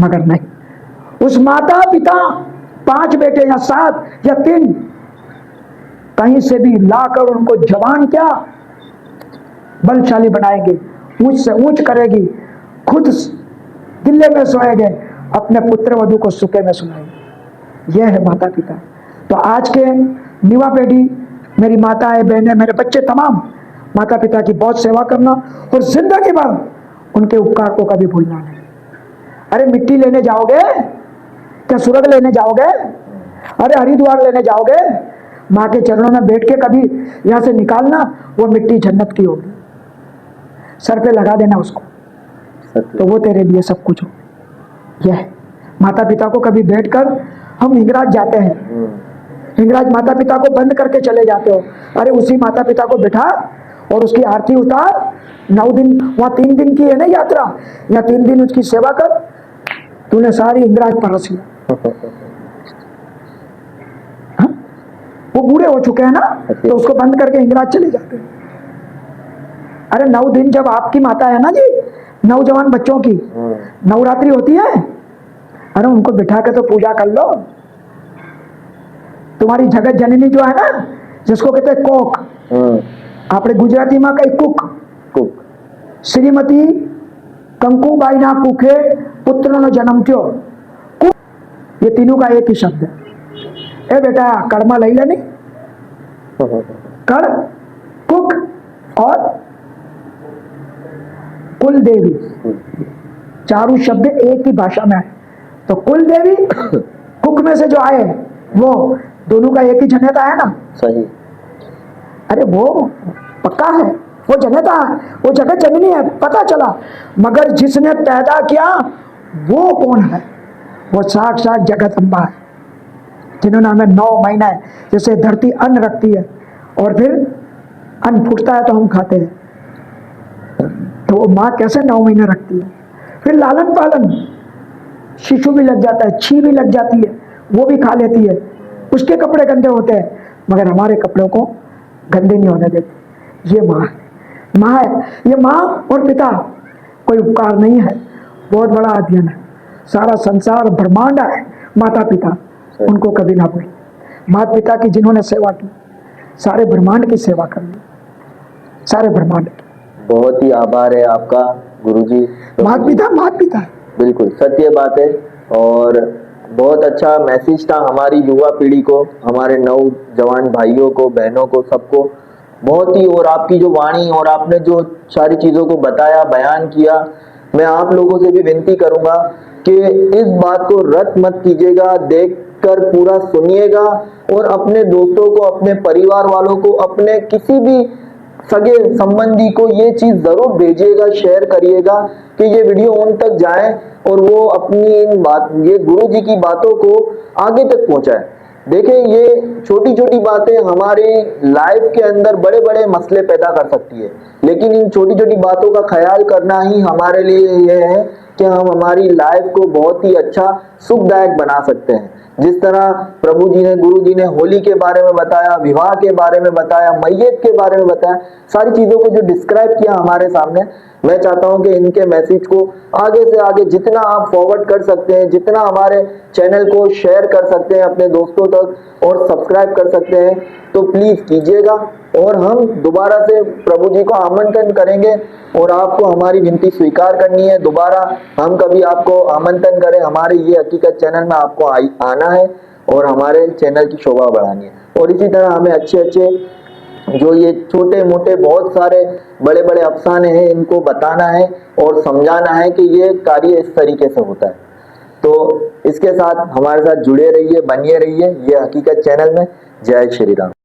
मगर नहीं। उस माता पिता 5 बेटे या 7 या 3 कहीं से भी लाकर उनको जवान क्या बलशाली बनाएंगे, ऊंच से ऊंच करेगी, खुद दिल्ले में सोएंगे, अपने पुत्र वधु को सुखे में सुनाएंगे। यह है माता पिता। तो आज के युवा पीढ़ी, मेरी माताएं बहनें, मेरे बच्चे, तमाम माता पिता की बहुत सेवा करना और जिंदगी भर उनके उपकार को कभी भूलना नहीं। अरे मिट्टी लेने जाओगे क्या? सुरग लेने जाओगे? अरे हरिद्वार लेने जाओगे? माँ के चरणों में बैठ के कभी यहां से निकालना, वो मिट्टी जन्नत की होगी, सर पे लगा देना उसको, तो वो तेरे लिए सब कुछ हो। यह माता पिता को कभी बैठकर, हम हिंगराज जाते हैं, हिंगराज माता पिता को बंद करके चले जाते हो, अरे उसी माता पिता को बिठा और उसकी आरती उतार। 9 दिन वहां, 3 दिन की है ना यात्रा, या 3 दिन उसकी सेवा कर, तूने सारी हिंगराज परस लिया। वो बूढ़े हो चुके हैं ना, तो उसको बंद करके हिंगराज चले जाते हैं। अरे 9 दिन जब आपकी माता है ना जी, नौजवान बच्चों की नवरात्रि होती है, अरे उनको बिठा के तो पूजा कर लो। तुम्हारी जगत जननी जो है ना, जिसको कहते हैं कोक, आपने गुजराती में कई कुक, श्रीमती कंकुबाई ना कुखे पुत्र नो जन्म थयो। ये तीनों का एक ही शब्द है। ए बेटा कड़मा लई लेनी, कड़ कुक और कुल देवी, चारों शब्द एक ही भाषा में है। तो कुल देवी कुक में से जो आए वो दोनों का एक ही जनेता है ना। सही। अरे वो पक्का है, वो जनेता है, वो जगत जननी है, पता चला। मगर जिसने पैदा किया वो कौन है? वो साक्षात जगत अम्बा है, जिन्होंने हमें 9 महीने, जैसे धरती अन्न रखती है और फिर अन्न फूटता है तो हम खाते हैं, तो वो माँ कैसे 9 महीने रखती है? फिर लालन पालन, शिशु भी लग जाता है, छी भी लग जाती है, वो भी खा लेती है, उसके कपड़े गंदे होते हैं, मगर हमारे कपड़ों को गंदे नहीं होने देती। ये माँ है, माँ है। ये माँ और पिता कोई उपकार नहीं है, बहुत बड़ा अध्ययन है। सारा संसार ब्रह्मांड है, माता पिता उनको कभी ना भूलें। माता पिता की जिन्होंने सेवा की, सारे ब्रह्मांड की सेवा कर ली, सारे ब्रह्मांड की। बहुत ही आभार है आपका गुरुजी। माता पिता बिल्कुल सत्य बात है, और बहुत अच्छा मैसेज था हमारी युवा पीढ़ी को, हमारे नौजवान भाइयों को, बहनों को, सबको बहुत ही। और आपकी जो वाणी और आपने जो सारी चीजों को बताया, बयान किया, मैं आप लोगों से भी विनती करूंगा कि इस बात को रद्द मत कीजिएगा, देखकर पूरा सुनिएगा और अपने दोस्तों को, अपने परिवार वालों को, अपने किसी भी सगे संबंधी को ये चीज जरूर भेजिएगा, शेयर करिएगा कि ये वीडियो उन तक जाए और वो अपनी ये गुरु जी की बातों को आगे तक पहुंचाए। देखिए, ये छोटी छोटी बातें हमारी लाइफ के अंदर बड़े बड़े मसले पैदा कर सकती है, लेकिन इन छोटी छोटी बातों का ख्याल करना ही हमारे लिए ये है कि हम हमारी लाइफ को बहुत ही अच्छा सुखदायक बना सकते हैं। जिस तरह प्रभु जी ने, गुरु जी ने होली के बारे में बताया, विवाह के बारे में बताया, मैयत के बारे में बताया, सारी चीजों को जो डिस्क्राइब किया हमारे सामने, मैं चाहता हूं कि इनके मैसेज को आगे से आगे जितना आप फॉरवर्ड कर सकते हैं, जितना हमारे चैनल को शेयर कर सकते हैं अपने दोस्तों तक और सब्सक्राइब कर सकते हैं, तो प्लीज कीजिएगा। और हम दोबारा से प्रभु जी को आमंत्रण करेंगे और आपको हमारी विनती स्वीकार करनी है। दोबारा हम कभी आपको आमंत्रण करें, हमारे ये हकीकत चैनल में आपको आना है और हमारे चैनल की शोभा बढ़ानी है। और इसी तरह हमें अच्छे अच्छे जो ये छोटे मोटे बहुत सारे बड़े बड़े अफसाने हैं, इनको बताना है और समझाना है कि ये कार्य इस तरीके से होता है। तो इसके साथ हमारे साथ जुड़े रहिए, बनिए रहिए ये हकीकत चैनल में। जय श्री राम।